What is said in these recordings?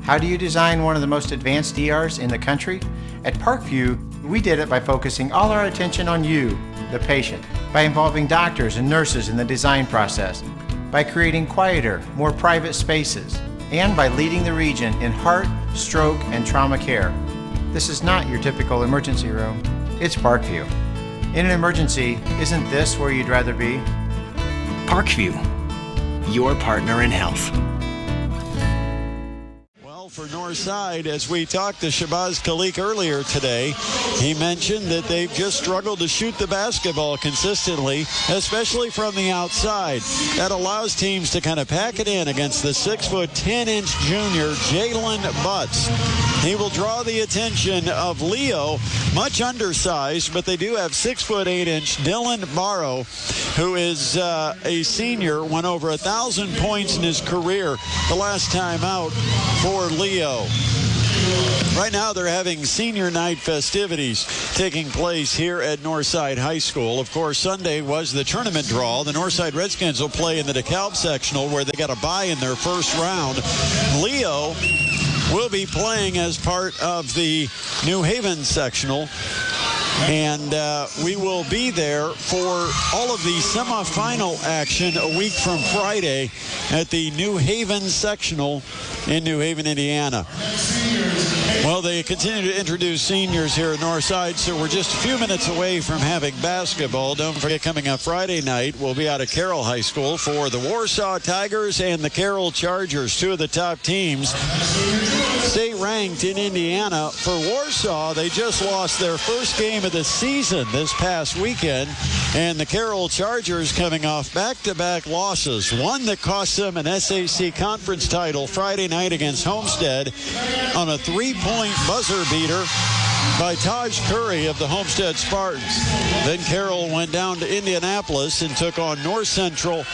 How do you design one of the most advanced ERs in the country? At Parkview, we did it by focusing all our attention on you, the patient, by involving doctors and nurses in the design process, by creating quieter, more private spaces, and by leading the region in heart, stroke, and trauma care. This is not your typical emergency room. It's Parkview. In an emergency, isn't this where you'd rather be? Parkview, your partner in health. For Northside, as we talked to Shabazz Khalik earlier today, he mentioned that they've just struggled to shoot the basketball consistently, especially from the outside. That allows teams to kind of pack it in against the 6'10" junior Jalen Butts. He will draw the attention of Leo, much undersized, but they do have 6'8" Dylan Barrow, who is a senior, went over 1,000 points in his career the last time out for Leo. Right now they're having senior night festivities taking place here at Northside High School. Of course, Sunday was the tournament draw. The Northside Redskins will play in the DeKalb sectional where they got a bye in their first round. Leo will be playing as part of the New Haven sectional. And we will be there for all of the semifinal action a week from Friday at the New Haven sectional in New Haven, Indiana. Well, they continue to introduce seniors here at Northside, so we're just a few minutes away from having basketball. Don't forget, coming up Friday night, we'll be out at Carroll High School for the Warsaw Tigers and the Carroll Chargers, two of the top teams state ranked in Indiana. For Warsaw, they just lost their first game of the season this past weekend, and the Carroll Chargers coming off back-to-back losses, one that cost them an SAC conference title Friday night against Homestead on a three-point buzzer beater by Taj Curry of the Homestead Spartans. Then Carroll went down to Indianapolis and took on North Central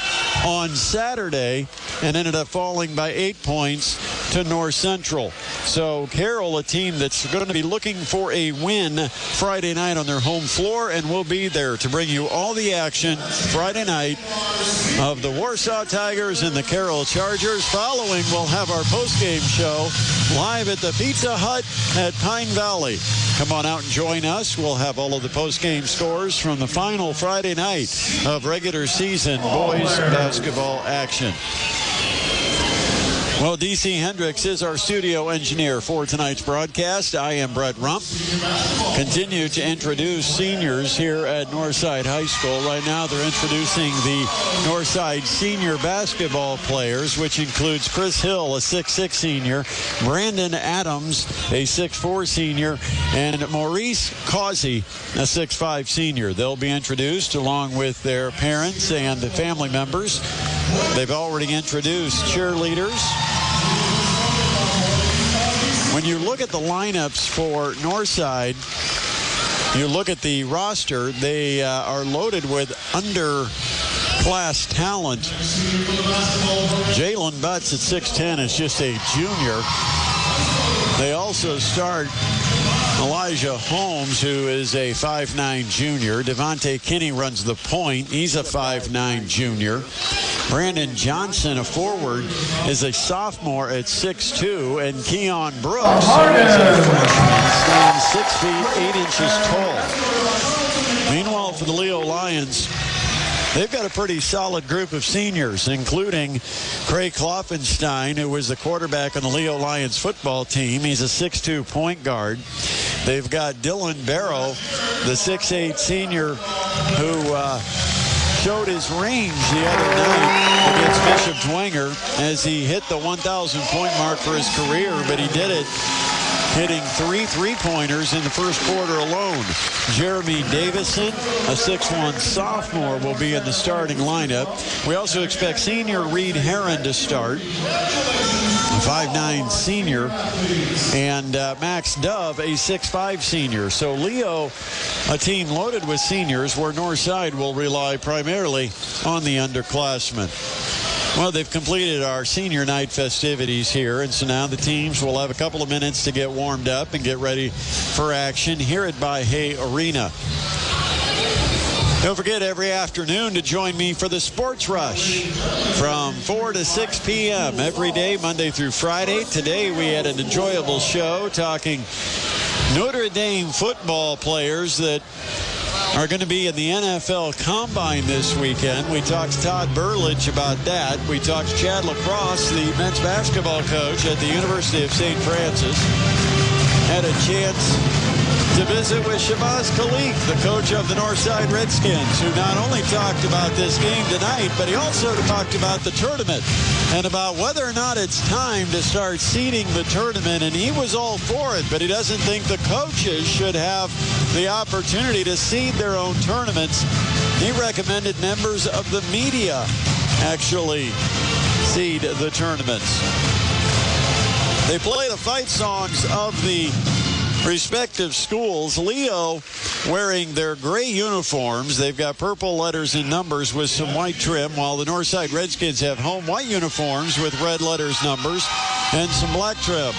on Saturday and ended up falling by 8 points to North Central. So Carroll, a team that's going to be looking for a win Friday night on their home floor, and we'll be there to bring you all the action Friday night of the Warsaw Tigers and the Carroll Chargers. Following, we'll have our postgame show live at the Pizza Hut at Pine Valley. Come on out and join us. We'll have all of the post-game scores from the final Friday night of regular season boys basketball action. Well, DC Hendricks is our studio engineer for tonight's broadcast. I am Brett Rump. Continue to introduce seniors here at Northside High School. Right now they're introducing the Northside senior basketball players, which includes Chris Hill, a 6'6 senior, Brandon Adams, a 6'4 senior, and Maurice Causey, a 6'5 senior. They'll be introduced along with their parents and family members. They've already introduced cheerleaders. When you look at the lineups for Northside, you look at the roster, they are loaded with underclass talent. Jalen Butts at 6'10" is just a junior. They also start Elijah Holmes, who is a 5'9 junior. Devontae Kinney runs the point. He's a 5'9 junior. Brandon Johnson, a forward, is a sophomore at 6'2", and Keon Brooks, who is a freshman, stands 6 feet 8 inches tall. Meanwhile, for the Leo Lions, they've got a pretty solid group of seniors, including Craig Kloffenstein, who was the quarterback on the Leo Lions football team. He's a 6'2 point guard. They've got Dylan Barrow, the 6'8 senior, who showed his range the other night against Bishop Dwenger as he hit the 1,000 point mark for his career, but he did it hitting 3 3-pointers in the first quarter alone. Jeremy Davison, a 6'1 sophomore, will be in the starting lineup. We also expect senior Reed Herron to start, a 5'9 senior, and Max Dove, a 6'5 senior. So Leo, a team loaded with seniors, where Northside will rely primarily on the underclassmen. Well, they've completed our senior night festivities here, and so now the teams will have a couple of minutes to get warmed up and get ready for action here at By Hay Arena. Don't forget every afternoon to join me for the Sports Rush from 4 to 6 p.m. every day, Monday through Friday. Today we had an enjoyable show talking Notre Dame football players that are going to be in the NFL Combine this weekend. We talked to Todd Burlage about that. We talked to Chad Lacrosse, the men's basketball coach at the University of St. Francis. Had a chance to visit with Shabazz Khalif, the coach of the Northside Redskins, who not only talked about this game tonight, but he also talked about the tournament and about whether or not it's time to start seeding the tournament. And he was all for it, but he doesn't think the coaches should have the opportunity to seed their own tournaments. He recommended members of the media actually seed the tournaments. They play the fight songs of the respective schools. Leo wearing their gray uniforms. They've got purple letters and numbers with some white trim, while the Northside Redskins have home white uniforms with red letters, numbers, and some black trim.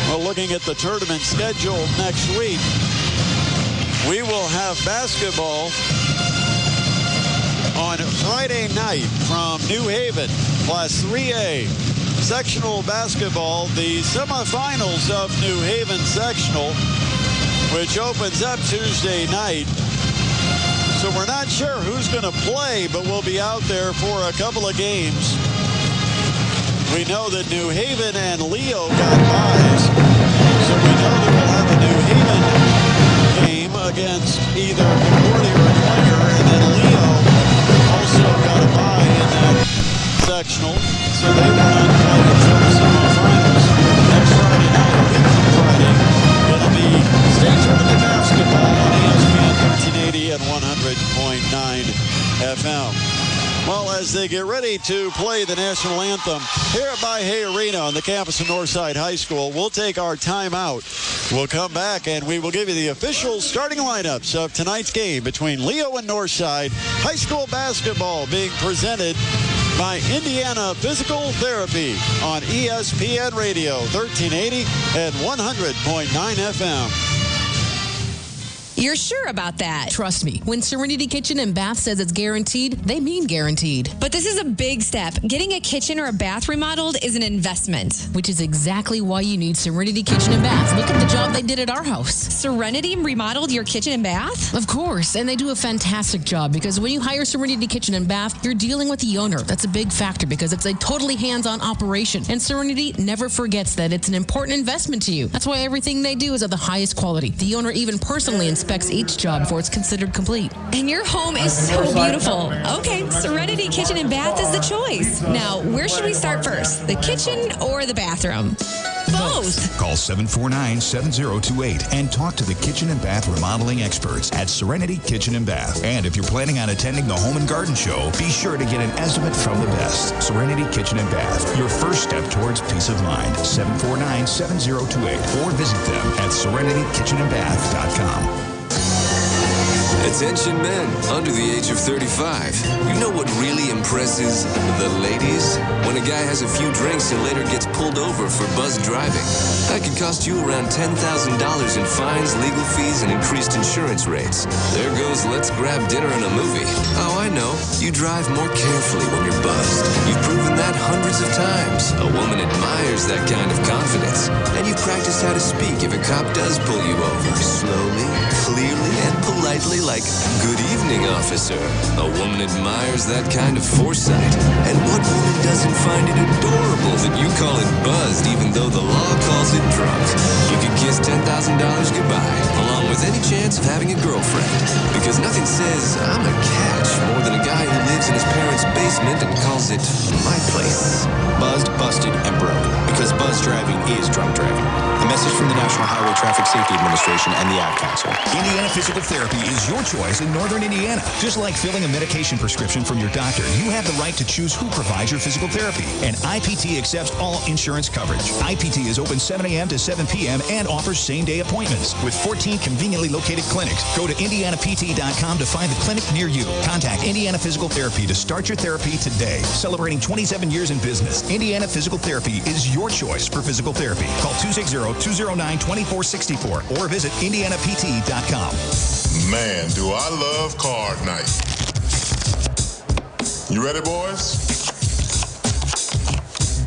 Well, looking at the tournament schedule next week, we will have basketball on Friday night from New Haven, Class 3A. Sectional basketball, the semifinals of New Haven Sectional, which opens up Tuesday night. So we're not sure who's going to play, but we'll be out there for a couple of games. We know that New Haven and Leo got byes, so we know that we'll have a New Haven game against either Concordia or Dwyer, and then Leo also got a bye in that sectional, so they will not play until the semifinals next Friday night. A week from Friday, it'll be state tournament basketball on ESPN 1380 and 100.9 FM. Well, as they get ready to play the national anthem here at By-Hay Arena on the campus of Northside High School, we'll take our time out. We'll come back and we will give you the official starting lineups of tonight's game between Leo and Northside. High school basketball being presented by Indiana Physical Therapy on ESPN Radio 1380 and 100.9 FM. You're sure about that? Trust me, when Serenity Kitchen and Bath says it's guaranteed, they mean guaranteed. But this is a big step. Getting a kitchen or a bath remodeled is an investment. Which is exactly why you need Serenity Kitchen and Bath. Look at the job they did at our house. Serenity remodeled your kitchen and bath? Of course, and they do a fantastic job because when you hire Serenity Kitchen and Bath, you're dealing with the owner. That's a big factor because it's a totally hands-on operation. And Serenity never forgets that it's an important investment to you. That's why everything they do is of the highest quality. The owner even personally inspects each job before it's considered complete. And your home is so beautiful. Okay, Serenity Kitchen and Bath is the choice. Now, where should we start first? The kitchen or the bathroom? Both. Call 749-7028 and talk to the kitchen and bath remodeling experts at Serenity Kitchen and Bath. And if you're planning on attending the Home and Garden Show, be sure to get an estimate from the best. Serenity Kitchen and Bath, your first step towards peace of mind. 749-7028 or visit them at serenitykitchenandbath.com. Attention men under the age of 35. You know what really impresses the ladies? When a guy has a few drinks and later gets pulled over for buzz driving. That could cost you around $10,000 in fines, legal fees, and increased insurance rates. There goes let's grab dinner and a movie. Oh, I know. You drive more carefully when you're buzzed. You've proven that hundreds of times. A woman admires that kind of confidence. And you've practiced how to speak if a cop does pull you over. Slowly, clearly, and politely like, "Good evening, officer." A woman admires that kind of foresight. And what woman doesn't find it adorable that you call it buzzed even though the law calls it drunk? You could kiss $10,000 goodbye, along with any chance of having a girlfriend. Because nothing says I'm a catch more than a guy who lives in his parents' basement and calls it my place. Buzzed, busted, and broke. Because buzz driving is drunk driving. A message from the National Highway Traffic Safety Administration and the Ad Council. Indiana Physical Therapy is your choice in Northern Indiana. Just like filling a medication prescription from your doctor, you have the right to choose who provides your physical therapy. And IPT accepts all insurance coverage. IPT is open 7 a.m. to 7 p.m. and offers same-day appointments with 14 conveniently located clinics. Go to IndianaPT.com to find the clinic near you. Contact Indiana Physical Therapy to start your therapy today. Celebrating 27 years in business, Indiana Physical Therapy is your choice for physical therapy. Call 260-209-2929 859-2464 or visit indianapt.com. Man, do I love card night. You ready, boys?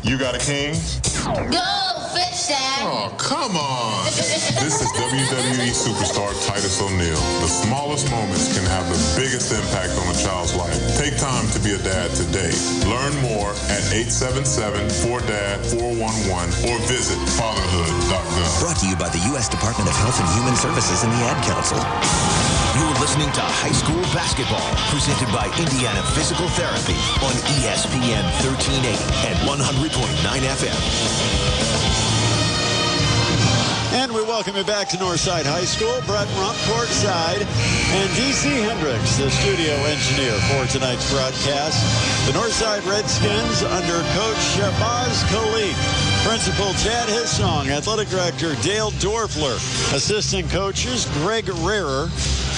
You got a king? Go, Fish Dad. Oh, come on. This is WWE superstar Titus O'Neil. The smallest moments can have the biggest impact on a child's life. Take time to be a dad today. Learn more at 877-4DAD-411 or visit fatherhood.gov. Brought to you by the U.S. Department of Health and Human Services and the Ad Council. You're listening to High School Basketball, presented by Indiana Physical Therapy on ESPN 1380 and 100.9 FM. And we welcome you back to Northside High School. Brett Rump courtside and DC Hendricks, the studio engineer for tonight's broadcast. The Northside Redskins under Coach Shabazz Khalid. Principal Chad Hissong, Athletic Director Dale Dorfler, Assistant Coaches Greg Rarer,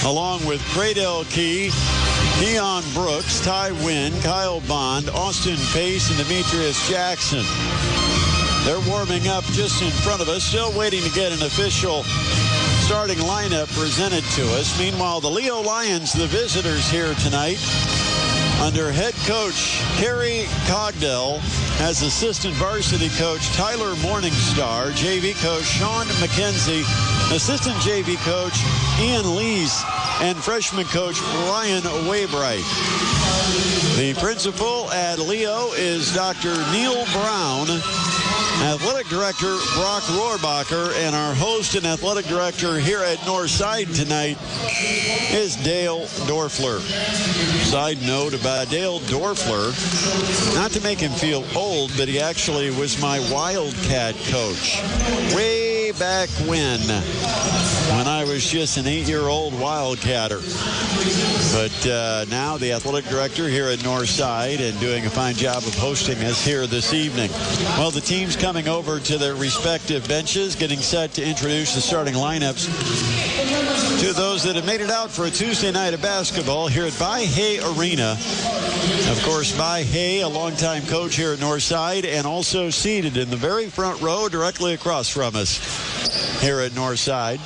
along with Cradell Key, Keon Brooks, Ty Wynn, Kyle Bond, Austin Pace, and Demetrius Jackson. They're warming up just in front of us, still waiting to get an official starting lineup presented to us. Meanwhile, the Leo Lions, the visitors here tonight, under head coach Kerry Cogdell, as assistant varsity coach Tyler Morningstar, JV coach Sean McKenzie, assistant JV coach Ian Lees, and freshman coach Ryan Waybright. The principal at Leo is Dr. Neil Brown, athletic director Brock Rohrbacher, and our host and athletic director here at Northside tonight is Dale Dorfler. Side note about Dale Dorfler, not to make him feel old, but he actually was my Wildcat coach way back when I was just an 8-year-old Wildcatter. But now the athletic director here at Northside and doing a fine job of hosting us here this evening. Well, the team's coming over to their respective benches, getting set to introduce the starting lineups to those that have made it out for a Tuesday night of basketball here at By-Hay Arena. Of course, By-Hay, a longtime coach here at Northside, and also seated in the very front row directly across from us here at Northside.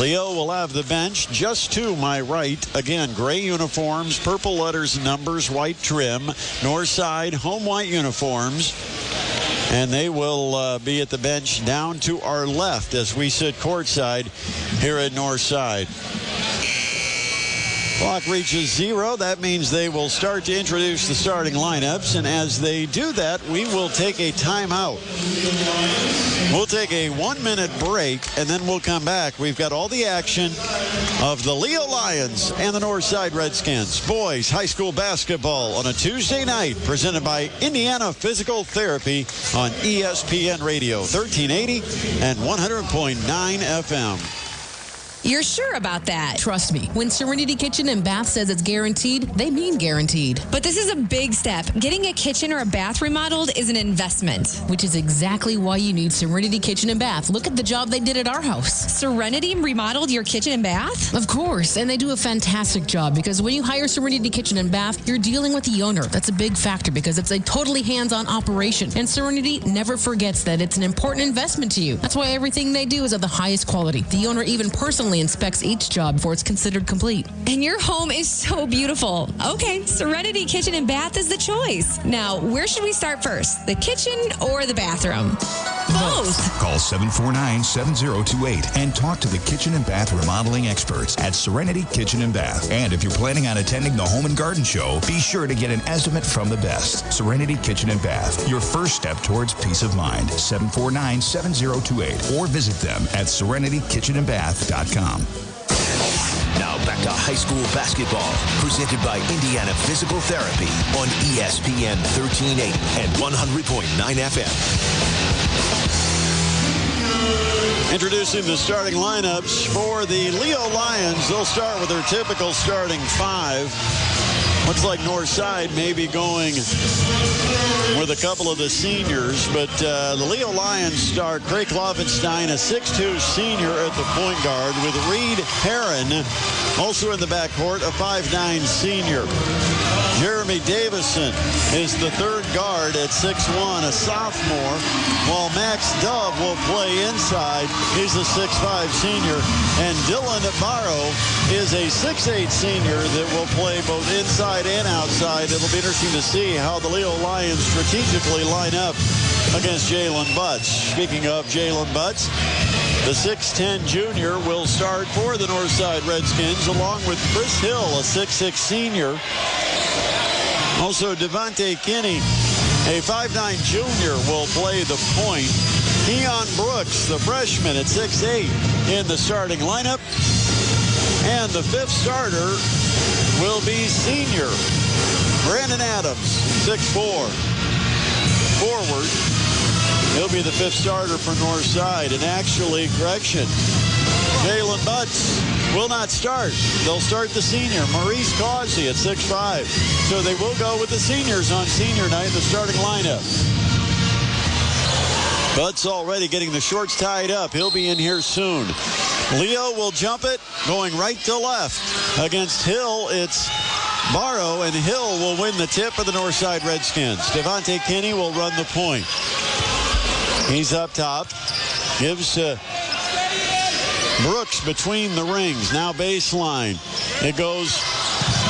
Leo will have the bench just to my right. Again, gray uniforms, purple letters and numbers, white trim. Northside home white uniforms. And they will be at the bench down to our left as we sit courtside here at Northside. Clock reaches 0. That means they will start to introduce the starting lineups. And as they do that, we will take a timeout. We'll take a 1-minute break, and then we'll come back. We've got all the action of the Leo Lions and the Northside Redskins. Boys high school basketball on a Tuesday night, presented by Indiana Physical Therapy on ESPN Radio 1380 and 100.9 FM. You're sure about that? Trust me, when Serenity Kitchen and Bath says it's guaranteed, they mean guaranteed. But this is a big step. Getting a kitchen or a bath remodeled is an investment. Which is exactly why you need Serenity Kitchen and Bath. Look at the job they did at our house. Serenity remodeled your kitchen and bath? Of course, and they do a fantastic job because when you hire Serenity Kitchen and Bath, you're dealing with the owner. That's a big factor because it's a totally hands-on operation. And Serenity never forgets that it's an important investment to you. That's why everything they do is of the highest quality. The owner even personally inspects each job before it's considered complete. And your home is so beautiful. Okay, Serenity Kitchen and Bath is the choice. Now, where should we start first? The kitchen or the bathroom? Both. Call 749-7028 and talk to the kitchen and bath remodeling experts at Serenity Kitchen and Bath. And if you're planning on attending the Home and Garden Show, be sure to get an estimate from the best. Serenity Kitchen and Bath, your first step towards peace of mind. 749-7028 or visit them at serenitykitchenandbath.com. Now back to high school basketball, presented by Indiana Physical Therapy on ESPN 1380 and 100.9 FM. Introducing the starting lineups for the Leo Lions. They'll start with their typical starting 5. Looks like Northside may be going with a couple of the seniors, but the Leo Lions start Craig Klovenstein, a 6'2 senior at the point guard, with Reed Herron also in the backcourt, a 5'9 senior. Jeremy Davison is the third guard at 6'1", a sophomore, while Max Dove will play inside. He's a 6'5" senior. And Dylan Barrow is a 6'8" senior that will play both inside and outside. It'll be interesting to see how the Leo Lions strategically line up against Jalen Butts. Speaking of Jalen Butts, the 6'10" junior will start for the Northside Redskins along with Chris Hill, a 6'6" senior. Also, Devontae Kinney, a 5'9" junior, will play the point. Keon Brooks, the freshman at 6'8", in the starting lineup. And the fifth starter will be senior Brandon Adams, 6'4", forward. He'll be the fifth starter for Northside. And actually, correction, Jalen Butts will not start. They'll start the senior, Maurice Causey, at 6'5". So they will go with the seniors on senior night in the starting lineup. Butts already getting the shorts tied up. He'll be in here soon. Leo will jump it, going right to left. Against Hill, it's Barrow, and Hill will win the tip for the Northside Redskins. Devontae Kinney will run the point. He's up top. Gives Brooks between the rings. Now baseline. It goes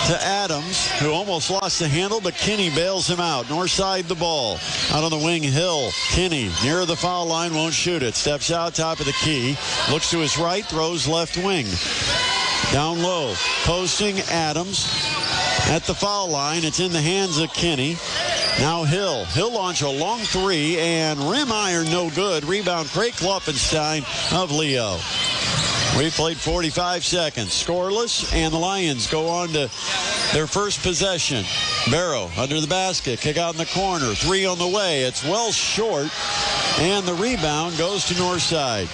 to Adams, who almost lost the handle, but Kinney bails him out. Northside the ball. Out on the wing, Hill. Kinney near the foul line, won't shoot it. Steps out top of the key. Looks to his right, throws left wing. Down low. Posting Adams at the foul line. It's in the hands of Kinney. Now Hill. He'll launch a long three, and rim iron no good. Rebound, Craig Kloppenstein of Leo. We played 45 seconds. Scoreless, and the Lions go on to their first possession. Barrow under the basket. Kick out in the corner. Three on the way. It's well short, and the rebound goes to Northside.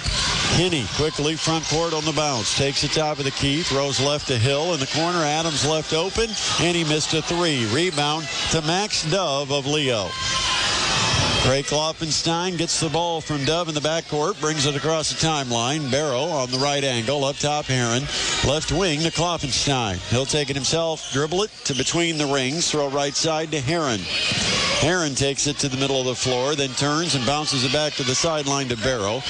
Kinney quickly front court on the bounce. Takes the top of the key. Throws left to Hill in the corner. Adams left open, and he missed a three. Rebound to Max Dove of Leo. Craig Kloppenstein gets the ball from Dove in the backcourt, brings it across the timeline. Barrow on the right angle, up top Heron. Left wing to Kloppenstein. He'll take it himself, dribble it to between the rings, throw right side to Heron. Heron takes it to the middle of the floor, then turns and bounces it back to the sideline to Barrow.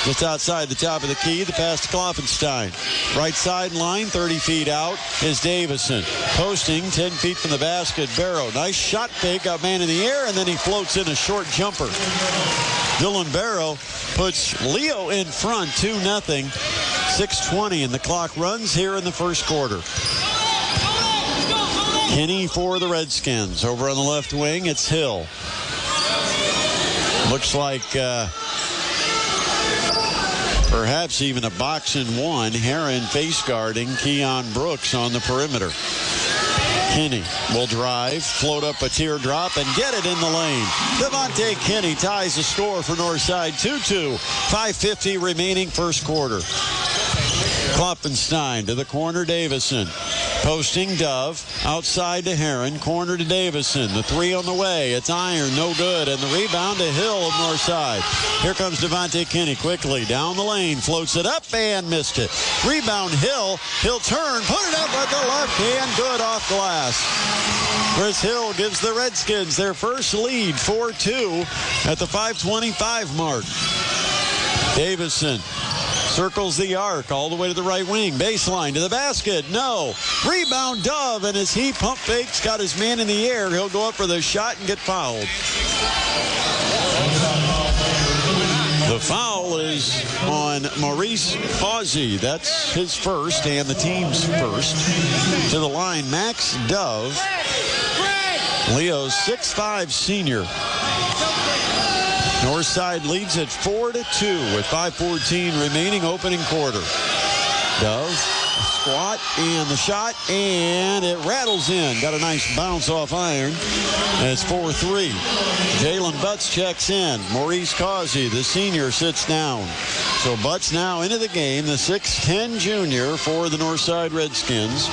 Just outside the top of the key, the pass to Kloppenstein. Right sideline, 30 feet out, is Davison. Posting 10 feet from the basket, Barrow. Nice shot fake, got man in the air, and then he floats in a short jumper. Dylan Barrow puts Leo in front, 2-0. 6:20, and the clock runs here in the first quarter. Kinney for the Redskins. Over on the left wing, it's Hill. Looks like perhaps even a box in one. Heron face guarding Keon Brooks on the perimeter. Kinney will drive, float up a teardrop, and get it in the lane. Devontae Kinney ties the score for Northside, 2-2. 5:50 remaining first quarter. Kloppenstein to the corner, Davison. Posting Dove, outside to Heron, corner to Davison. The three on the way, it's iron, no good, and the rebound to Hill of Northside. Here comes Devontae Kinney quickly, down the lane, floats it up and missed it. Rebound Hill, he'll turn, put it up with the left hand, good off glass. Chris Hill gives the Redskins their first lead, 4-2 at the 5:25 mark. Davison circles the arc all the way to the right wing. Baseline to the basket. No. Rebound Dove, and as he pump fakes, got his man in the air, he'll go up for the shot and get fouled. The foul is on Maurice Causey. That's his first and the team's first. To the line, Max Dove, Leo's 6'5" senior. Northside leads at 4-2 with 5:14 remaining opening quarter. Dove, squat, and the shot, and it rattles in. Got a nice bounce off iron. And it's 4-3. Jalen Butts checks in. Maurice Causey, the senior, sits down. So Butts now into the game, the 6'10" junior for the Northside Redskins.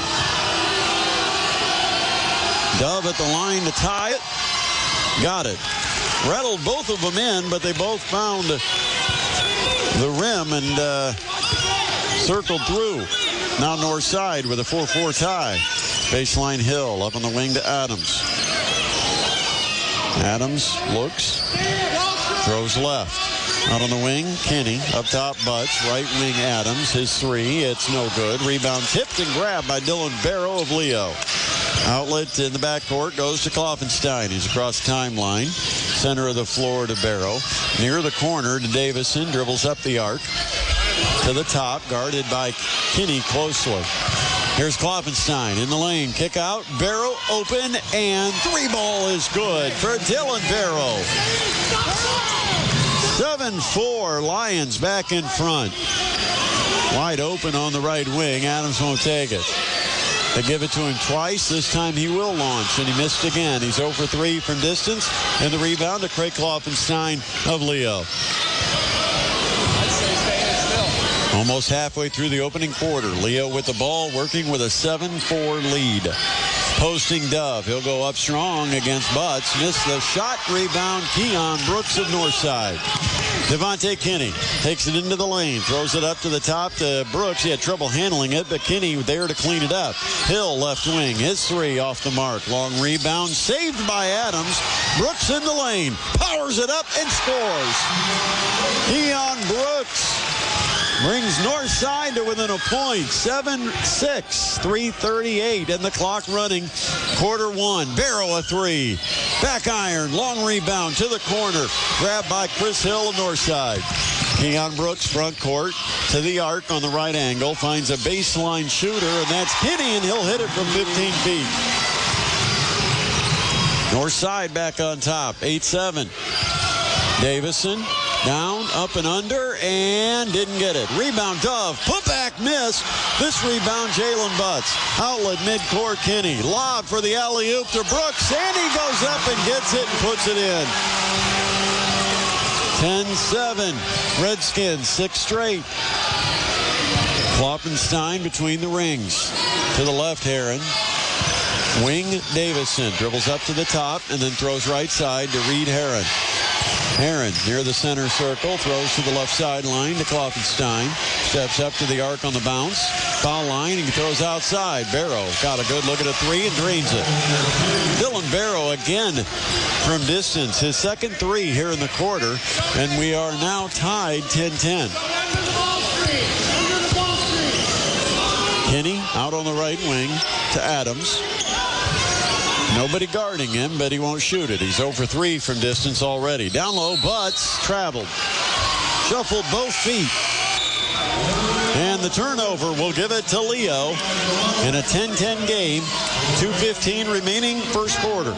Dove at the line to tie it. Got it. Rattled both of them in, but they both found the rim and circled through. Now Northside with a 4-4 tie. Baseline Hill up on the wing to Adams. Adams looks, throws left. Out on the wing, Kinney. Up top, Butts. Right wing, Adams. His three. It's no good. Rebound tipped and grabbed by Dylan Barrow of Leo. Outlet in the backcourt goes to Klopfenstein. He's across the timeline. Center of the floor to Barrow. Near the corner to Davison. Dribbles up the arc. To the top, guarded by Kinney closely. Here's Klopfenstein in the lane. Kick out. Barrow open, and three ball is good for Dylan Barrow. 7-4, Lions back in front. Wide open on the right wing. Adams won't take it. They give it to him twice. This time he will launch, and he missed again. He's 0 for 3 from distance, and the rebound to Craig Klopfenstein of Leo. Almost halfway through the opening quarter. Leo with the ball, working with a 7-4 lead. Posting Dove. He'll go up strong against Butts. Missed the shot. Rebound, Keon Brooks of Northside. Devontae Kinney takes it into the lane. Throws it up to the top to Brooks. He had trouble handling it, but Kinney there to clean it up. Hill left wing. His three off the mark. Long rebound. Saved by Adams. Brooks in the lane. Powers it up and scores. Keon Brooks brings Northside to within a point. 7-6, 3:38, and the clock running. Quarter one. Barrow a three. Back iron. Long rebound to the corner. Grabbed by Chris Hill of Northside. Keon Brooks front court to the arc on the right angle. Finds a baseline shooter, and that's Kinney, and he'll hit it from 15 feet. Northside back on top. 8-7. Davison. Down, up and under, and didn't get it. Rebound, Dove. Put back, miss. This rebound, Jalen Butts. Outlet, midcourt, Kinney. Lob for the alley-oop to Brooks, and he goes up and gets it and puts it in. 10-7. Redskins, 6 straight. Klopfenstein between the rings. To the left, Heron. Wing, Davison. Dribbles up to the top and then throws right side to Reed Heron. Heron near the center circle, throws to the left sideline to Klopfenstein. Steps up to the arc on the bounce. Foul line, and he throws outside. Barrow got a good look at a three and drains it. Dylan Barrow again from distance. His second three here in the quarter, and we are now tied 10-10. Kinney out on the right wing to Adams. Nobody guarding him, but he won't shoot it. He's 0 for 3 from distance already. Down low, Butts traveled. Shuffled both feet. And the turnover will give it to Leo in a 10-10 game. 2:15 remaining first quarter.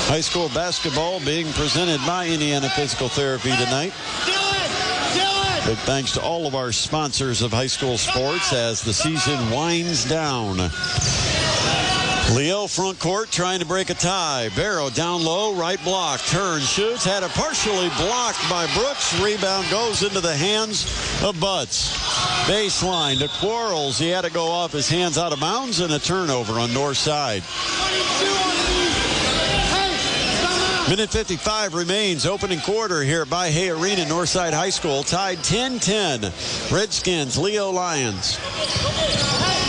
High school basketball being presented by Indiana Physical Therapy tonight. Big thanks to all of our sponsors of high school sports as the season winds down. Leo front court trying to break a tie. Barrow down low, right block, turns, shoots, had it partially blocked by Brooks. Rebound goes into the hands of Butts. Baseline to Quarles. He had to go off his hands out of bounds, and a turnover on north side. Minute 55 remains. Opening quarter here at By-Hay Arena, Northside High School. Tied 10-10. Redskins, Leo Lions.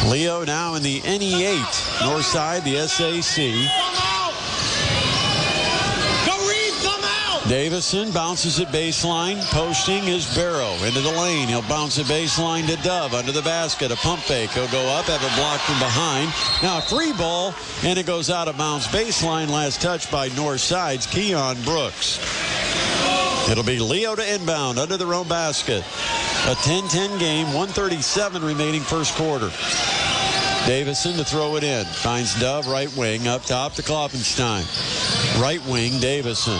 Leo now in the NE8. Northside, the SAC. Davison bounces at baseline. Posting is Barrow into the lane. He'll bounce at baseline to Dove under the basket. A pump fake. He'll go up, have it blocked from behind. Now a free ball, and it goes out of bounds. Baseline, last touch by Northside's Keon Brooks. It'll be Leo to inbound under their own basket. A 10-10 game, 1:37 remaining first quarter. Davison to throw it in. Finds Dove, right wing, up top to Klopfenstein. Right wing, Davison.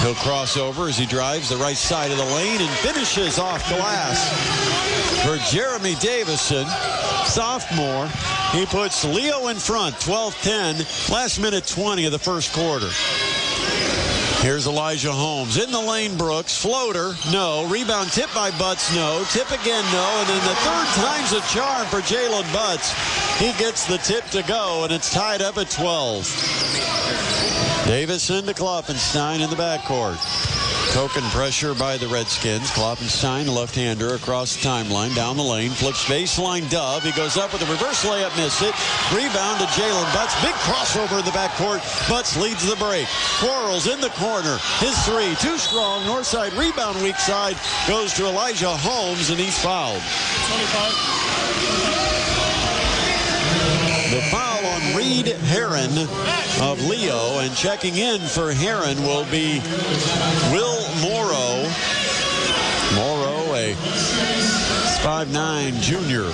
He'll cross over as he drives the right side of the lane and finishes off glass for Jeremy Davison, sophomore. He puts Leo in front, 12-10, last minute 20 of the first quarter. Here's Elijah Holmes. In the lane, Brooks. Floater, no. Rebound tipped by Butts, no. Tip again, no. And then the third time's a charm for Jalen Butts. He gets the tip to go, and it's tied up at 12. Davison to Klopfenstein in the backcourt. Token pressure by the Redskins. Kloppenstein, the left-hander, across the timeline, down the lane, flips baseline Dove. He goes up with a reverse layup, miss it. Rebound to Jalen Butts. Big crossover in the backcourt. Butts leads the break. Quarles in the corner. His three, too strong. North side rebound, weak side. Goes to Elijah Holmes, and he's fouled. 25. The foul on Reed Heron of Leo, and checking in for Heron will be Will Morrow. Morrow, a 5'9" junior.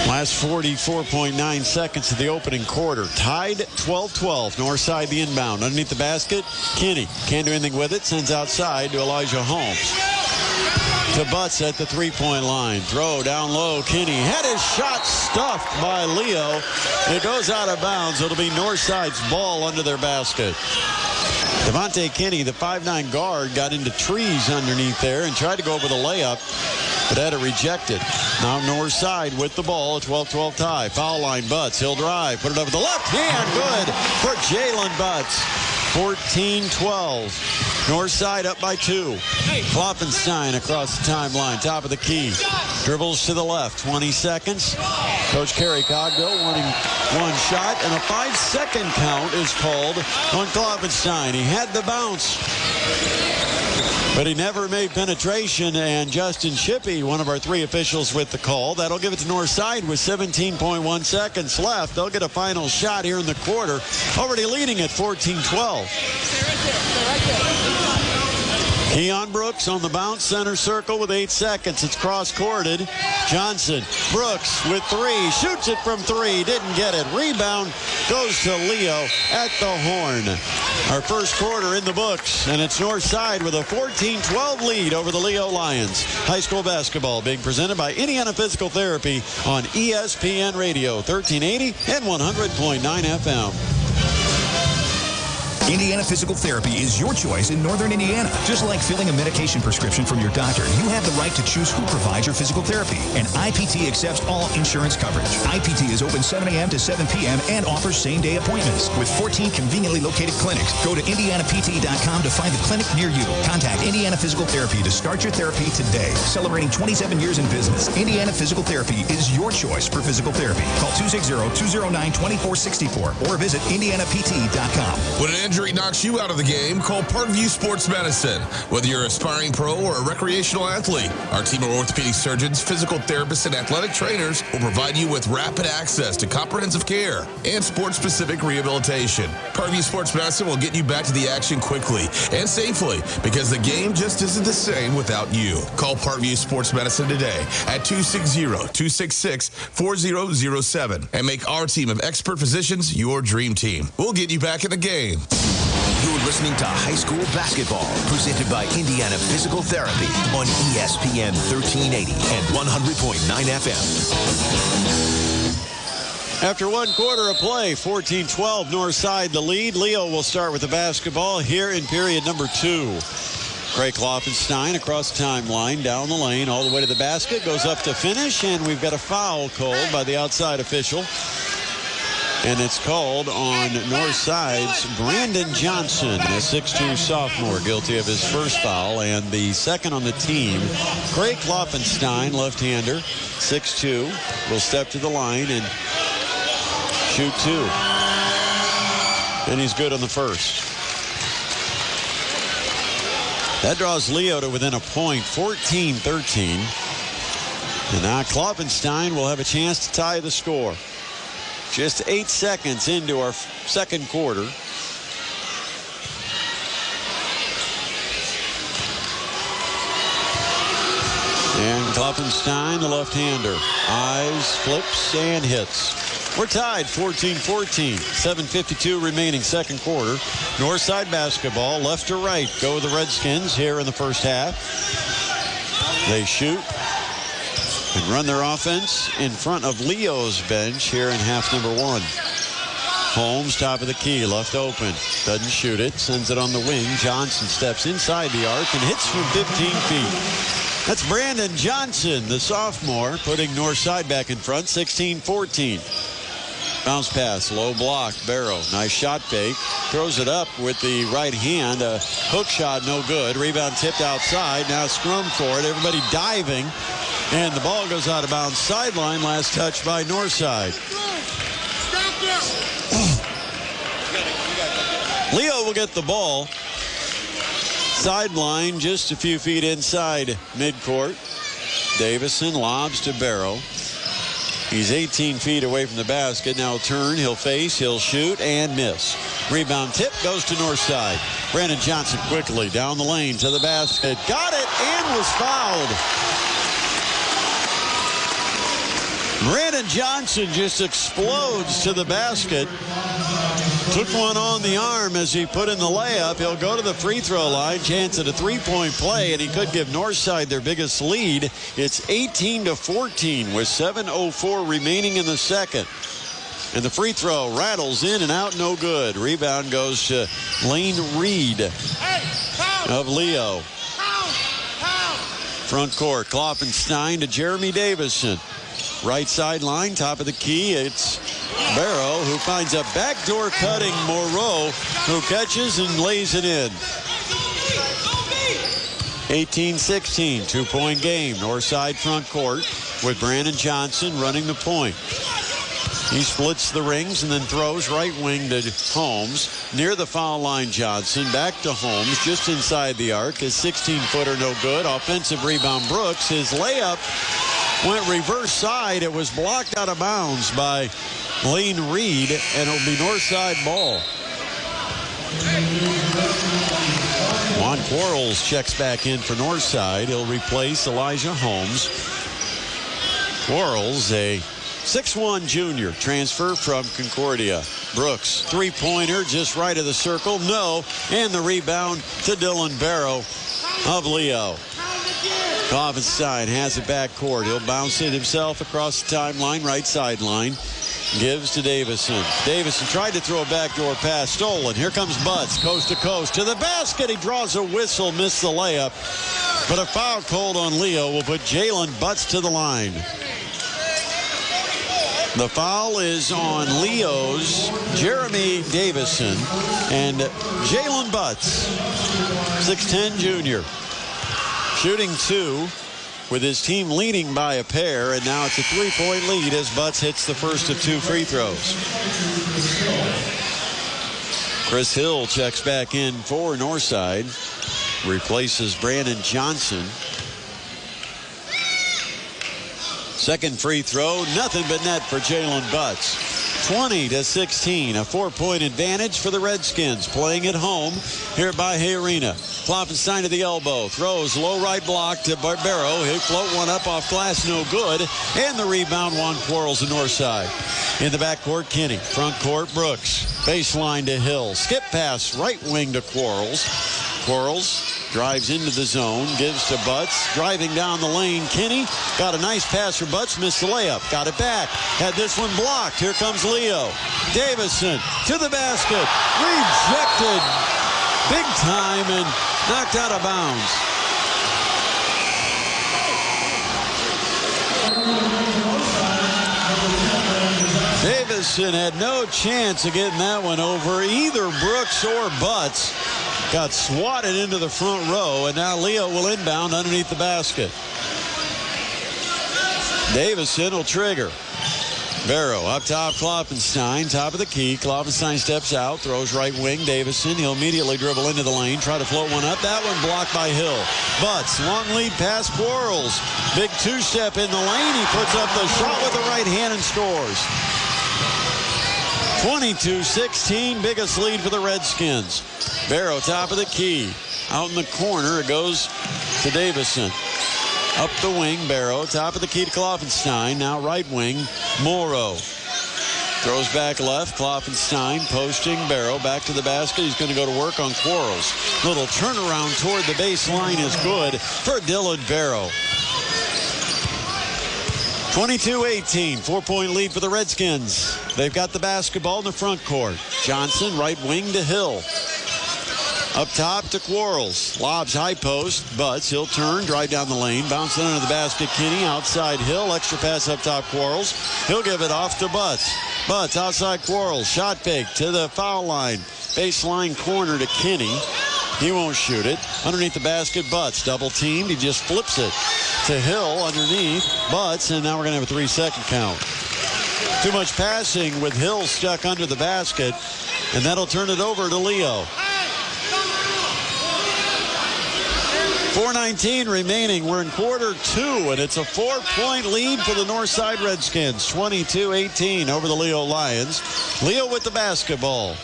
Last 44.9 seconds of the opening quarter. Tied 12-12. North side the inbound. Underneath the basket, Kinney. Can't do anything with it. Sends outside to Elijah Holmes. To Butts at the three-point line. Throw down low. Kinney had his shot stuffed by Leo. It goes out of bounds. It'll be Northside's ball under their basket. Devontae Kinney, the 5'9" guard, got into trees underneath there and tried to go over the layup, but had it rejected. Now Northside with the ball. A 12-12 tie. Foul line Butts. He'll drive. Put it over the left hand. Good for Jalen Butts. 14-12. Northside up by 2. Kloppenstein across the timeline, top of the key. Dribbles to the left, 20 seconds. Coach Kerry Cogdill wanting one shot, and a 5-second count is called on Kloppenstein. He had the bounce, but he never made penetration, and Justin Shippey, one of our 3 officials, with the call. That'll give it to Northside with 17.1 seconds left. They'll get a final shot here in the quarter, already leading at 14-12. Keon Brooks on the bounce, center circle with 8 seconds. It's cross-courted. Johnson, Brooks with 3, shoots it from 3, didn't get it. Rebound goes to Leo at the horn. Our first quarter in the books, and it's Northside with a 14-12 lead over the Leo Lions. High school basketball being presented by Indiana Physical Therapy on ESPN Radio, 1380 and 100.9 FM. Indiana Physical Therapy is your choice in Northern Indiana. Just like filling a medication prescription from your doctor, you have the right to choose who provides your physical therapy. And IPT accepts all insurance coverage. IPT is open 7 a.m. to 7 p.m. and offers same-day appointments. With 14 conveniently located clinics, go to IndianaPT.com to find the clinic near you. Contact Indiana Physical Therapy to start your therapy today. Celebrating 27 years in business, Indiana Physical Therapy is your choice for physical therapy. Call 260-209-2464 or visit IndianaPT.com. When an injury knocks you out of the game, call Parkview Sports Medicine. Whether you're an aspiring pro or a recreational athlete, our team of orthopedic surgeons, physical therapists, and athletic trainers will provide you with rapid access to comprehensive care and sports-specific rehabilitation. Parkview Sports Medicine will get you back to the action quickly and safely because the game just isn't the same without you. Call Parkview Sports Medicine today at 260-266-4007 and make our team of expert physicians your dream team. We'll get you back in the game. You're listening to High School Basketball, presented by Indiana Physical Therapy on ESPN 1380 and 100.9 FM. After one quarter of play, 14-12, Northside the lead. Leo will start with the basketball here in period number 2. Craig Kloppenstein across the timeline, down the lane, all the way to the basket, goes up to finish, and we've got a foul called by the outside official. And it's called on Northside's Brandon Johnson, a 6'2 sophomore, guilty of his first foul, and the second on the team. Craig Kloppenstein, left-hander, 6'2, will step to the line and shoot 2. And he's good on the first. That draws Leo to within a point, 14-13. And now Kloppenstein will have a chance to tie the score. Just 8 seconds into our second quarter. And Kloppenstein, the left-hander, eyes, flips, and hits. We're tied 14-14. 7:52 remaining second quarter. Northside basketball, left to right. Go the Redskins here in the first half. They shoot and run their offense in front of Leo's bench here in half number 1. Holmes, top of the key, left open. Doesn't shoot it, sends it on the wing. Johnson steps inside the arc and hits from 15 feet. That's Brandon Johnson, the sophomore, putting Northside back in front, 16-14. Bounce pass, low block, Barrow. Nice shot fake. Throws it up with the right hand. A hook shot, no good. Rebound tipped outside. Now scrum for it. Everybody diving. And the ball goes out of bounds. Sideline, last touch by Northside. Leo will get the ball. Sideline, just a few feet inside midcourt. Davison lobs to Barrow. He's 18 feet away from the basket. Now turn, he'll face, he'll shoot, and miss. Rebound tip goes to Northside. Brandon Johnson quickly down the lane to the basket. Got it and was fouled. Brandon Johnson just explodes to the basket. Took one on the arm as he put in the layup. He'll go to the free throw line. Chance at a three-point play, and he could give Northside their biggest lead. It's 18-14 with 7:04 remaining in the second. And the free throw rattles in and out, no good. Rebound goes to Lane Reed of Leo. Front court, Klopfenstein to Jeremy Davison. Right sideline, top of the key, it's Barrow, who finds a backdoor cutting Moreau, who catches and lays it in. 18-16, two-point game. Northside front court with Brandon Johnson running the point. He splits the rings and then throws right wing to Holmes. Near the foul line, Johnson. Back to Holmes, just inside the arc. His 16-footer no good. Offensive rebound, Brooks. His layup went reverse side. It was blocked out of bounds by Lane Reed, and it'll be Northside ball. Juan Quarles checks back in for Northside. He'll replace Elijah Holmes. Quarles, a 6'1" junior, transfer from Concordia. Brooks, three-pointer just right of the circle. No, and the rebound to Dylan Barrow of Leo. Klopfenstein has it back court. He'll bounce it himself across the timeline, right sideline. Gives to Davison. Davison tried to throw a backdoor pass, stolen. Here comes Butts, coast to coast to the basket. He draws a whistle, missed the layup. But a foul called on Leo will put Jalen Butts to the line. The foul is on Leo's Jeremy Davison and Jalen Butts, 6'10" junior. Shooting two with his team leading by a pair, and now it's a three-point lead as Butts hits the first of two free throws. Chris Hill checks back in for Northside, replaces Brandon Johnson. Second free throw, nothing but net for Jalen Butts. 20-16, a 4-point advantage for the Redskins, playing at home here at Bahia Arena. Klopfenstein to the elbow, throws low right block to Barrow. He'll float one up off glass, no good. And the rebound, Juan Quarles to Northside. In the backcourt, Kinney. Front court, Brooks. Baseline to Hill. Skip pass, right wing to Quarles. Quarles drives into the zone, gives to Butts. Driving down the lane, Kinney. Got a nice pass for Butts, missed the layup. Got it back. Had this one blocked. Here comes Leo. Davison to the basket. Rejected big time and knocked out of bounds. Davison had no chance of getting that one over either Brooks or Butts. Got swatted into the front row, and now Leo will inbound underneath the basket. Davison will trigger. Barrow up top, Klopfenstein, top of the key. Klopfenstein steps out, throws right wing. Davison, he'll immediately dribble into the lane, try to float one up. That one blocked by Hill. Butts, long lead pass, Quarles. Big two-step in the lane. He puts up the shot with the right hand and scores. 22-16, biggest lead for the Redskins. Barrow, top of the key. Out in the corner, it goes to Davison. Up the wing, Barrow, top of the key to Klopfenstein. Now right wing, Morrow. Throws back left, Klopfenstein posting Barrow back to the basket. He's going to go to work on Quarles. Little turnaround toward the baseline is good for Dylan Barrow. 22-18, 4-point lead for the Redskins. They've got the basketball in the front court. Johnson, right wing to Hill. Up top to Quarles. Lobs high post. Butts. He'll turn, drive down the lane. Bounce it under the basket. Kinney outside Hill. Extra pass up top Quarles. He'll give it off to Butts. Butts outside Quarles. Shot fake to the foul line. Baseline corner to Kinney. He won't shoot it. Underneath the basket, Butts. Double teamed. He just flips it to Hill underneath. Butts, and now we're going to have a 3-second count. Too much passing with Hill stuck under the basket, and that'll turn it over to Leo. 4:19 remaining. We're in quarter 2, and it's a 4-point lead for the Northside Redskins. 22-18 over the Leo Lions. Leo with the basketball.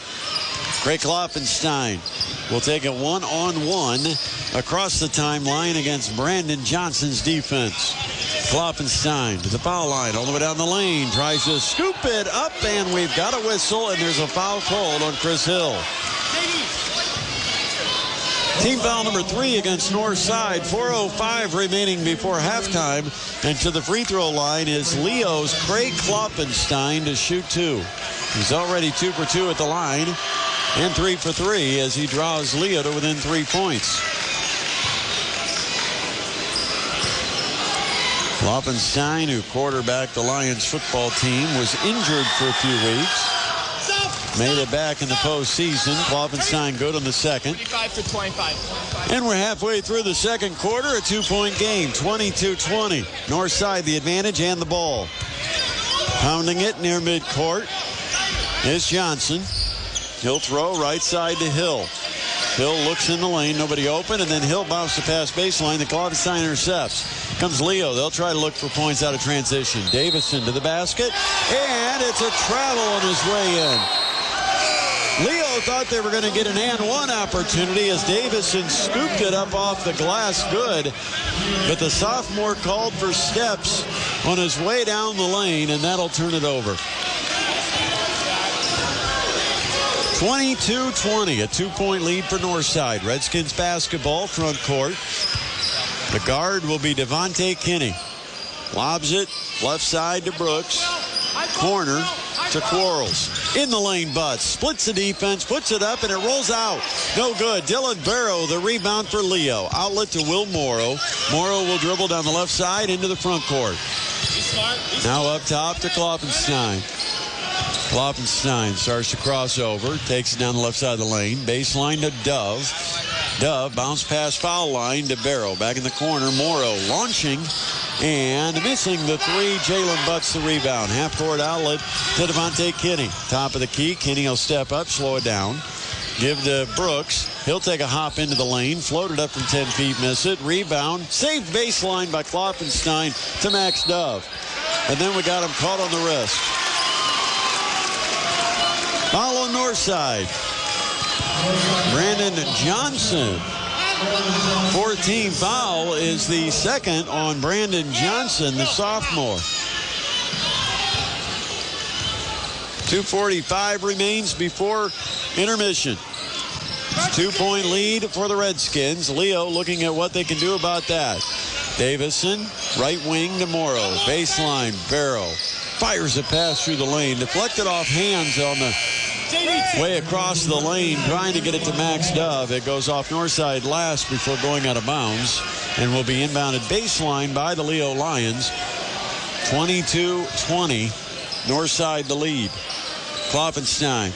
Craig Klopfenstein will take it one-on-one across the timeline against Brandon Johnson's defense. Klopfenstein to the foul line, all the way down the lane. Tries to scoop it up, and we've got a whistle, and there's a foul called on Chris Hill. Team foul number 3 against Northside. 4:05 remaining before halftime. And to the free throw line is Leo's Craig Klopfenstein to shoot 2. He's already 2 for 2 at the line and 3 for 3 as he draws Leo to within 3 points. Klopfenstein, who quarterbacked the Lions football team, was injured for a few weeks. Made it back in the postseason. Klopfenstein good on the second. 25 for 25. And we're halfway through the second quarter, a 2-point game, 22-20. Northside the advantage and the ball. Pounding it near midcourt is Johnson. He'll throw right side to Hill. Hill looks in the lane, nobody open, and then Hill bounces the pass baseline. The Klopfenstein intercepts. Comes Leo. They'll try to look for points out of transition. Davison to the basket, and it's a travel on his way in. Leo thought they were going to get an and one opportunity as Davison scooped it up off the glass good. But the sophomore called for steps on his way down the lane, and that'll turn it over. 22-20, a 2-point lead for Northside. Redskins basketball, front court. The guard will be Devontae Kinney. Lobs it left side to Brooks. Corner to Quarles. In the lane, Butts splits the defense, puts it up, and it rolls out. No good. Dylan Barrow, the rebound for Leo. Outlet to Will Morrow. Morrow will dribble down the left side into the front court. Now up top to Klopfenstein. Klopfenstein starts to cross over, takes it down the left side of the lane. Baseline to Dove. Dove bounce pass foul line to Barrow. Back in the corner, Morrow launching and missing the 3. Jalen Butts the rebound. Half-court outlet to Devontae Kinney. Top of the key. Kinney will step up, slow it down. Give to Brooks. He'll take a hop into the lane. Floated up from 10 feet, miss it. Rebound. Saved baseline by Klopfenstein to Max Dove. And then we got him caught on the wrist. Foul on Northside. Brandon Johnson. 14 foul is the second on Brandon Johnson, the sophomore. 2:45 remains before intermission. 2-point lead for the Redskins. Leo looking at what they can do about that. Davison, right wing to Morrow. Baseline, Barrow. Fires a pass through the lane. Deflected off hands on the way across the lane, trying to get it to Max Dove. It goes off Northside last before going out of bounds and will be inbounded baseline by the Leo Lions. 22-20. Northside the lead. Klopfenstein.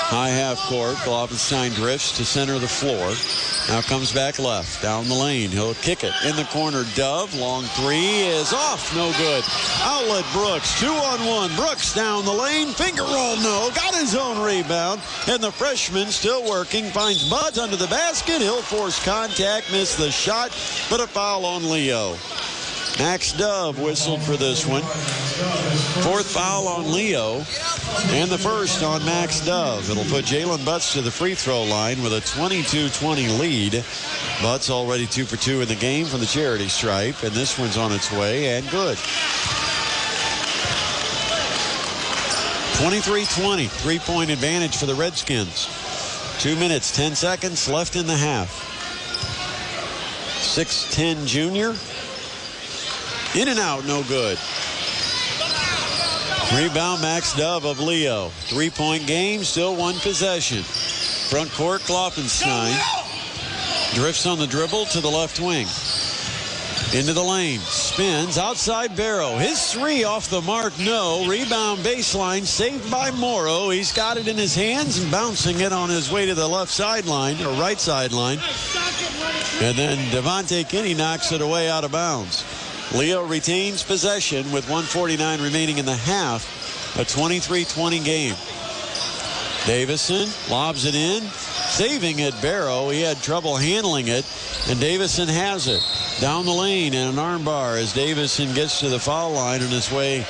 High half court. Klopfenstein drifts to center of the floor. Now comes back left. Down the lane. He'll kick it. In the corner, Dove. Long 3 is off. No good. Outlet Brooks. 2-on-1. Brooks down the lane. Finger roll. No. Got his own rebound. And the freshman still working. Finds Buds under the basket. He'll force contact. Miss the shot. But a foul on Leo. Max Dove whistled for this one. 4th foul on Leo. And the first on Max Dove. It'll put Jalen Butts to the free throw line with a 22-20 lead. Butts already 2 for 2 in the game from the charity stripe. And this one's on its way and good. 23-20. 3-point advantage for the Redskins. 2 minutes, 10 seconds left in the half. 6'10 junior. In and out, no good. Rebound, Max Dove of Leo. 3-point game, still 1 possession. Front court, Klopfenstein. Drifts on the dribble to the left wing. Into the lane. spins. Outside Barrow. His three off the mark, no. Rebound baseline saved by Morrow. He's got it in his hands and bouncing it on his way to the left sideline or right sideline. And then Devontae Kinney knocks it away out of bounds. Leo retains possession with 1:49 remaining in the half. A 23-20 game. Davison lobs it in. Saving it, Barrow. He had trouble handling it, and Davison has it. Down the lane in an armbar as Davison gets to the foul line on his way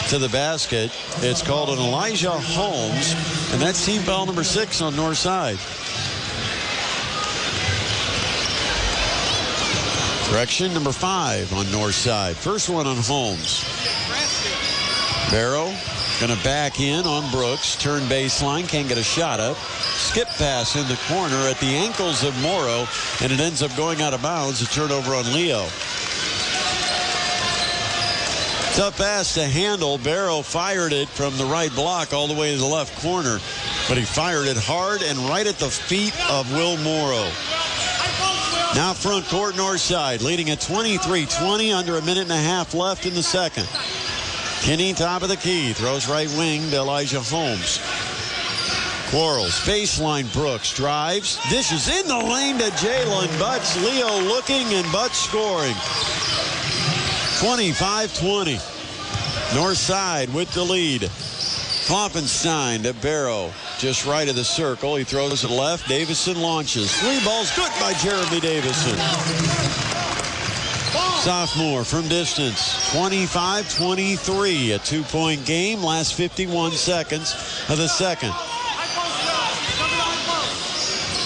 to the basket. It's called an Elijah Holmes, and that's team foul number 6 on North Side. Correction, number 5 on North Side. First one on Holmes. Barrow going to back in on Brooks. Turn baseline, can't get a shot up. Skip pass in the corner at the ankles of Morrow, and it ends up going out of bounds. A turnover on Leo. Tough pass to handle. Barrow fired it from the right block all the way to the left corner, but he fired it hard and right at the feet of Will Morrow. Now front court North Side, leading at 23-20, under a minute and a half left in the second. Kinney, top of the key, throws right wing to Elijah Holmes. Quarles, baseline, Brooks drives, dishes in the lane to Jalen Butts. Leo looking and Butts scoring. 25-20. North Side with the lead. Kloppenstein to Barrow, just right of the circle. He throws it left. Davison launches. 3 balls good by Jeremy Davison. Sophomore from distance. 25-23. A 2-point game. Last 51 seconds of the second.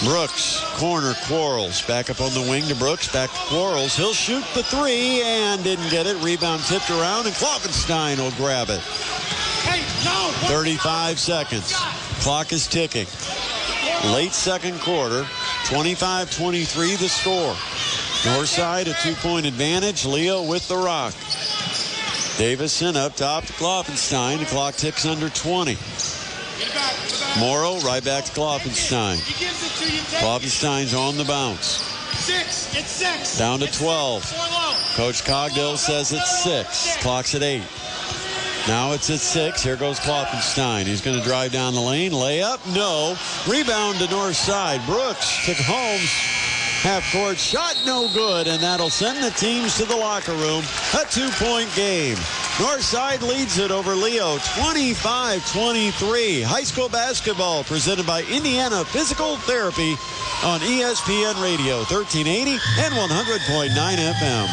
Brooks, corner, Quarles. Back up on the wing to Brooks, back to Quarles. He'll shoot the 3 and didn't get it. Rebound tipped around, and Kloppenstein will grab it. 35 seconds. Clock is ticking. Late second quarter. 25-23 the score. North Side a 2-point advantage. Leo with the rock. Davison up top to Kloppenstein. The clock ticks under 20. Morrow right back to Kloppenstein. Kloppenstein's on the bounce. Down to 12. Coach Cogdill says it's 6. Clock's at 8. Now it's at 6. Here goes Kloppenstein. He's going to drive down the lane. Layup, no. Rebound to North Side. Brooks to Holmes. Half-court shot, no good, and that'll send the teams to the locker room. A 2-point game. North Side leads it over Leo, 25-23. High school basketball presented by Indiana Physical Therapy on ESPN Radio, 1380 and 100.9 FM.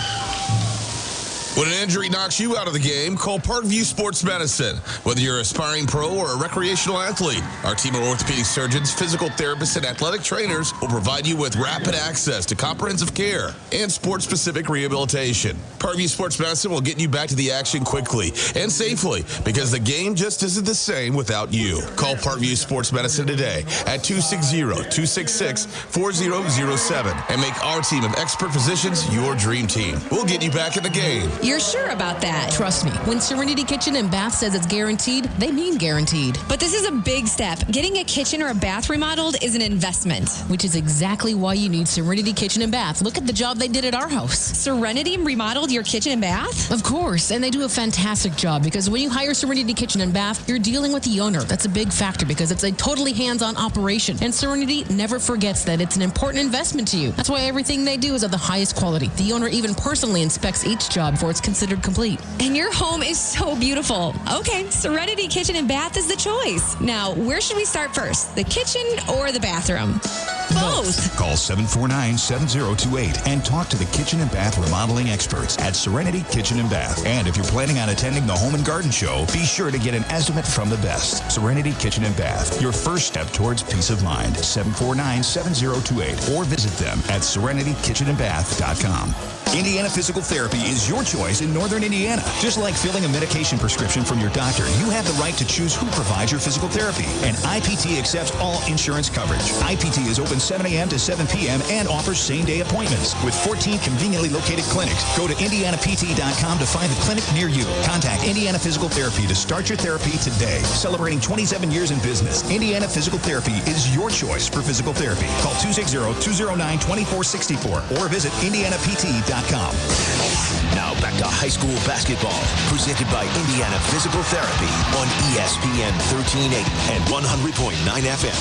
When an injury knocks you out of the game, call Parkview Sports Medicine. Whether you're an aspiring pro or a recreational athlete, our team of orthopedic surgeons, physical therapists, and athletic trainers will provide you with rapid access to comprehensive care and sport-specific rehabilitation. Parkview Sports Medicine will get you back to the action quickly and safely because the game just isn't the same without you. Call Parkview Sports Medicine today at 260-266-4007 and make our team of expert physicians your dream team. We'll get you back in the game. You're sure about that? Trust me, when Serenity Kitchen and Bath says it's guaranteed, they mean guaranteed. But this is a big step. Getting a kitchen or a bath remodeled is an investment. Which is exactly why you need Serenity Kitchen and Bath. Look at the job they did at our house. Serenity remodeled your kitchen and bath? Of course, and they do a fantastic job because when you hire Serenity Kitchen and Bath, you're dealing with the owner. That's a big factor because it's a totally hands-on operation. And Serenity never forgets that it's an important investment to you. That's why everything they do is of the highest quality. The owner even personally inspects each job before it's considered complete. And your home is so beautiful. Okay, Serenity Kitchen and Bath is the choice. Now, where should we start first? The kitchen or the bathroom? Both. Call 749-7028 and talk to the kitchen and bath remodeling experts at Serenity Kitchen and Bath. And if you're planning on attending the Home and Garden Show, be sure to get an estimate from the best. Serenity Kitchen and Bath, your first step towards peace of mind. 749-7028 or visit them at serenitykitchenandbath.com. Indiana Physical Therapy is your choice in Northern Indiana. Just like filling a medication prescription from your doctor, you have the right to choose who provides your physical therapy. And IPT accepts all insurance coverage. IPT is open 7 a.m. to 7 p.m. and offers same-day appointments with 14 conveniently located clinics. Go to indianapt.com to find the clinic near you. Contact Indiana Physical Therapy to start your therapy today. Celebrating 27 years in business, Indiana Physical Therapy is your choice for physical therapy. Call 260-209-2464 or visit indianapt.com. IndianaPhysical.com. Now back to high school basketball, presented by Indiana Physical Therapy on ESPN 1380 and 100.9 FM.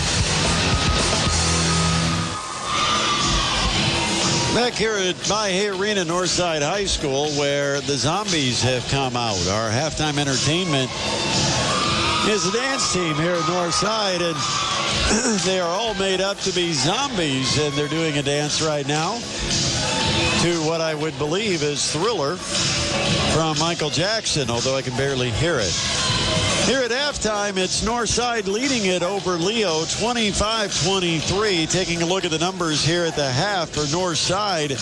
Back here at By-Hay Arena, Northside High School, where the Zombies have come out. Our halftime entertainment is a dance team here at Northside, and they are all made up to be zombies, and they're doing a dance right now to what I would believe is Thriller from Michael Jackson, although I can barely hear it. Here at halftime, it's Northside leading it over Leo, 25-23. Taking a look at the numbers here at the half for Northside.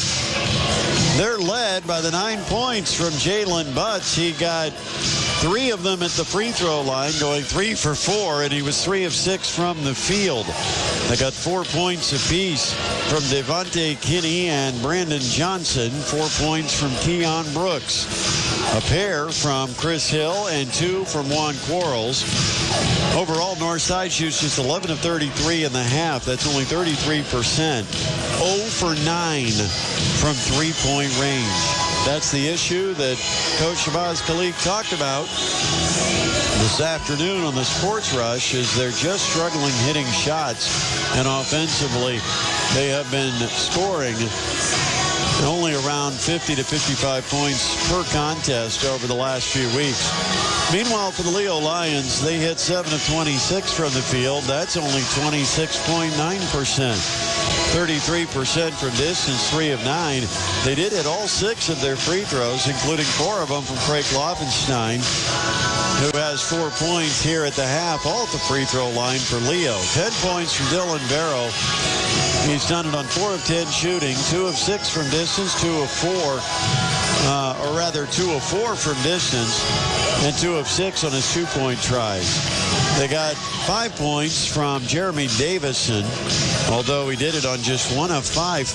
They're led by the 9 points from Jalen Butts. He got 3 of them at the free throw line, going 3 for 4, and he was 3 of 6 from the field. They got 4 points apiece from Devontae Kinney and Brandon Johnson, 4 points from Keon Brooks, a pair from Chris Hill, and 2 from Juan Quarles. Overall, Northside shoots just 11 of 33 in the half. That's only 33%. 0 for 9 from three-point range. That's the issue that Coach Shabazz Khalid talked about this afternoon on the Sports Rush, is they're just struggling hitting shots, and offensively they have been scoring only around 50 to 55 points per contest over the last few weeks. Meanwhile, for the Leo Lions, they hit 7 of 26 from the field. That's only 26.9%. 33% from distance, 3 of 9. They did hit all 6 of their free throws, including 4 of them from Craig Loffenstein, who has 4 points here at the half, all at the free throw line for Leo. 10 points from Dylan Barrow. He's done it on 4 of 10 shooting, 2 of 6 from distance, 2 of 4 from distance, and 2 of 6 on his 2-point tries. They got 5 points from Jeremy Davison, although he did it on just 1 of 5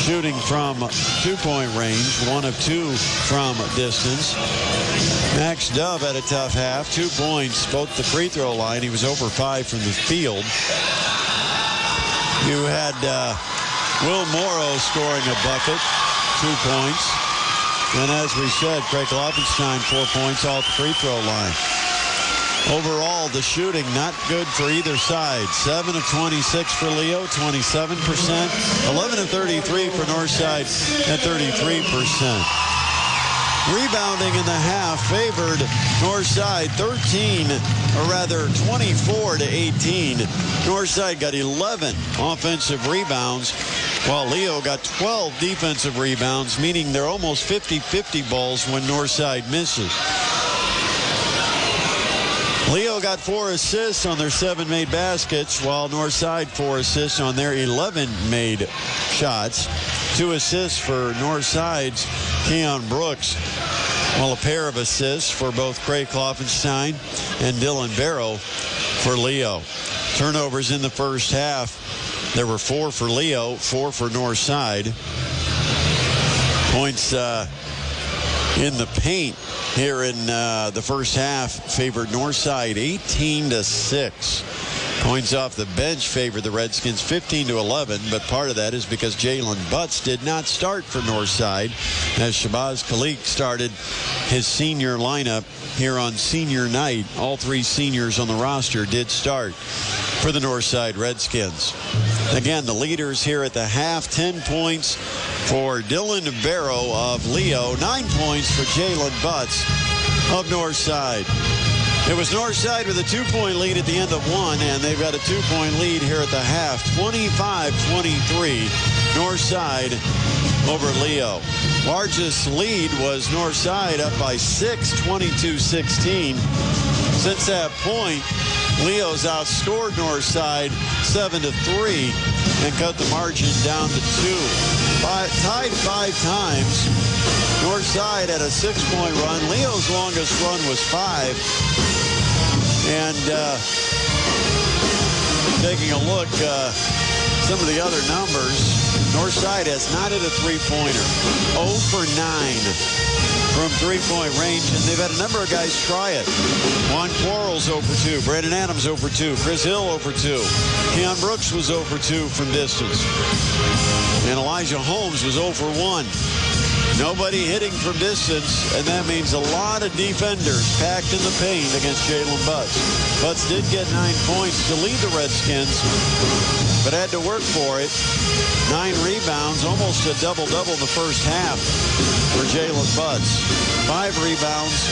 shooting from 2-point range, 1 of 2 from distance. Max Dove had a tough half, 2 points, both the free throw line. He was over 5 from the field. You had Will Morrow scoring a bucket, 2 points. And as we said, Craig Loffenstein, 4 points off the free throw line. Overall, the shooting not good for either side. 7 of 26 for Leo, 27%. 11 of 33 for Northside at 33%. Rebounding in the half favored Northside 24 to 18. Northside got 11 offensive rebounds, while Leo got 12 defensive rebounds, meaning they're almost 50-50 balls when Northside misses. Leo got 4 assists on their 7 made baskets, while Northside 4 assists on their 11 made shots. 2 assists for Northside's Keon Brooks, while a pair of assists for both Craig Kloffenstein and Dylan Barrow for Leo. Turnovers in the first half. There were 4 for Leo, 4 for Northside. Points in the paint here in the first half favored Northside 18-6. Points off the bench favored the Redskins 15-11, but part of that is because Jalen Butts did not start for Northside, as Shabazz Khalid started his senior lineup here on senior night. All 3 seniors on the roster did start for the Northside Redskins. Again, the leaders here at the half, 10 points for Dylan Barrow of Leo, 9 points for Jalen Butts of Northside. It was Northside with a 2-point lead at the end of 1, and they've got a 2-point lead here at the half, 25-23, Northside over Leo. Largest lead was Northside up by 6, 22-16. Since that point, Leo's outscored Northside 7-3 and cut the margin down to 2. Tied 5 times. Northside had a 6-point run. Leo's longest run was 5. And taking a look, some of the other numbers, Northside has not hit a 3-pointer. 0 for 9 from 3-point range, and they've had a number of guys try it. Juan Quarles 0 for 2, Brandon Adams 0 for 2, Chris Hill 0 for 2, Keon Brooks was 0 for 2 from distance, and Elijah Holmes was 0 for 1. Nobody hitting from distance, and that means a lot of defenders packed in the paint against Jalen Butts. Butts did get 9 points to lead the Redskins, but had to work for it. 9 rebounds, almost a double-double in the first half for Jalen Butts. 5 rebounds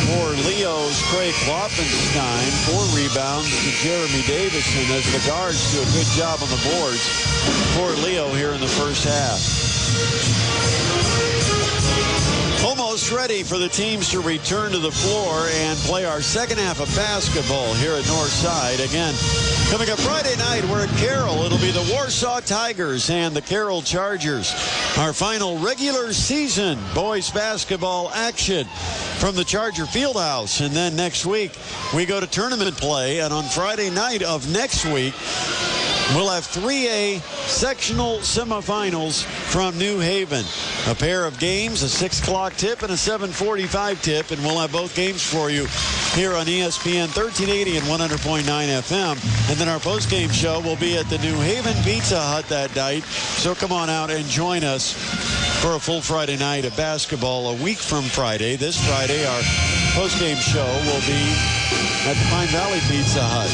for Leo's Craig Klopfenstein. 4 rebounds to Jeremy Davison as the guards do a good job on the boards for Leo here in the first half. Almost ready for the teams to return to the floor and play our second half of basketball here at Northside. Again, coming up Friday night, we're at Carroll. It'll be the Warsaw Tigers and the Carroll Chargers. Our final regular season boys basketball action from the Charger Fieldhouse. And then next week, we go to tournament play. And on Friday night of next week, we'll have 3A sectional semifinals from New Haven. A pair of games, a 6 o'clock tip and a 7:45 tip, and we'll have both games for you here on ESPN 1380 and 100.9 FM. And then our post-game show will be at the New Haven Pizza Hut that night. So come on out and join us for a full Friday night of basketball a week from Friday. This Friday, our post-game show will be at the Pine Valley Pizza Hut.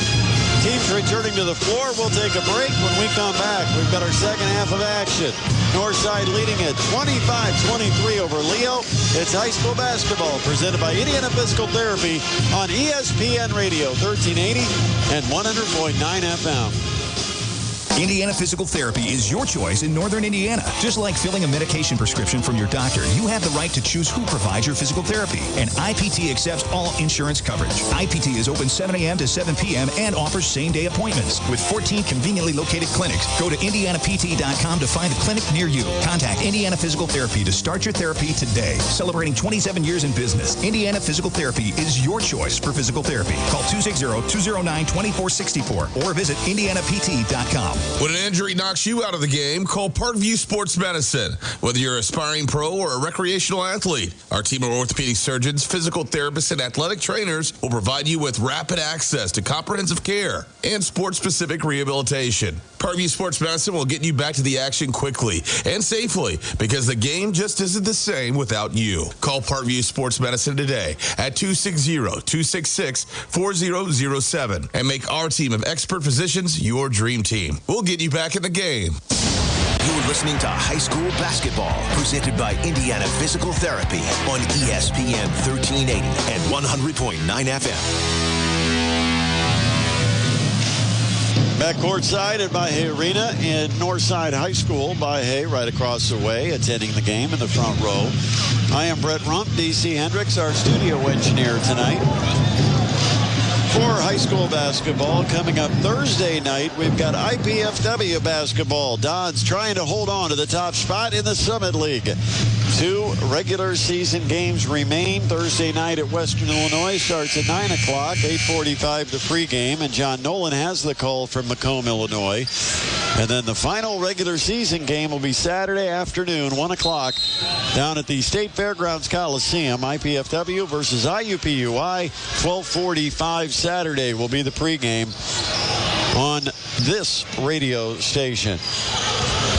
Teams returning to the floor. We'll take a break. When we come back, we've got our second half of action. Northside leading at 25-23 over Leo. It's high school basketball presented by Indiana Physical Therapy on ESPN Radio 1380 and 100.9 FM. Indiana Physical Therapy is your choice in Northern Indiana. Just like filling a medication prescription from your doctor, you have the right to choose who provides your physical therapy. And IPT accepts all insurance coverage. IPT is open 7 a.m. to 7 p.m. and offers same-day appointments. With 14 conveniently located clinics, go to IndianaPT.com to find a clinic near you. Contact Indiana Physical Therapy to start your therapy today. Celebrating 27 years in business, Indiana Physical Therapy is your choice for physical therapy. Call 260-209-2464 or visit IndianaPT.com. When an injury knocks you out of the game, call Parkview Sports Medicine. Whether you're an aspiring pro or a recreational athlete, our team of orthopedic surgeons, physical therapists, and athletic trainers will provide you with rapid access to comprehensive care and sports-specific rehabilitation. Parkview Sports Medicine will get you back to the action quickly and safely because the game just isn't the same without you. Call Parkview Sports Medicine today at 260-266-4007 and make our team of expert physicians your dream team. We'll get you back in the game. You're listening to High School Basketball, presented by Indiana Physical Therapy on ESPN 1380 and 100.9 FM. Back courtside at Bahia Arena in Northside High School. Bahia right across the way, attending the game in the front row. I am Brett Rump, DC Hendricks, our studio engineer tonight. For high school basketball coming up Thursday night, we've got IPFW basketball. Dons trying to hold on to the top spot in the Summit League. 2 regular season games remain. Thursday night at Western Illinois starts at 9 o'clock, 8:45 the pregame, and John Nolan has the call from Macomb, Illinois. And then the final regular season game will be Saturday afternoon, 1 o'clock, down at the State Fairgrounds Coliseum. IPFW versus IUPUI, 12:45 Saturday will be the pregame on this radio station.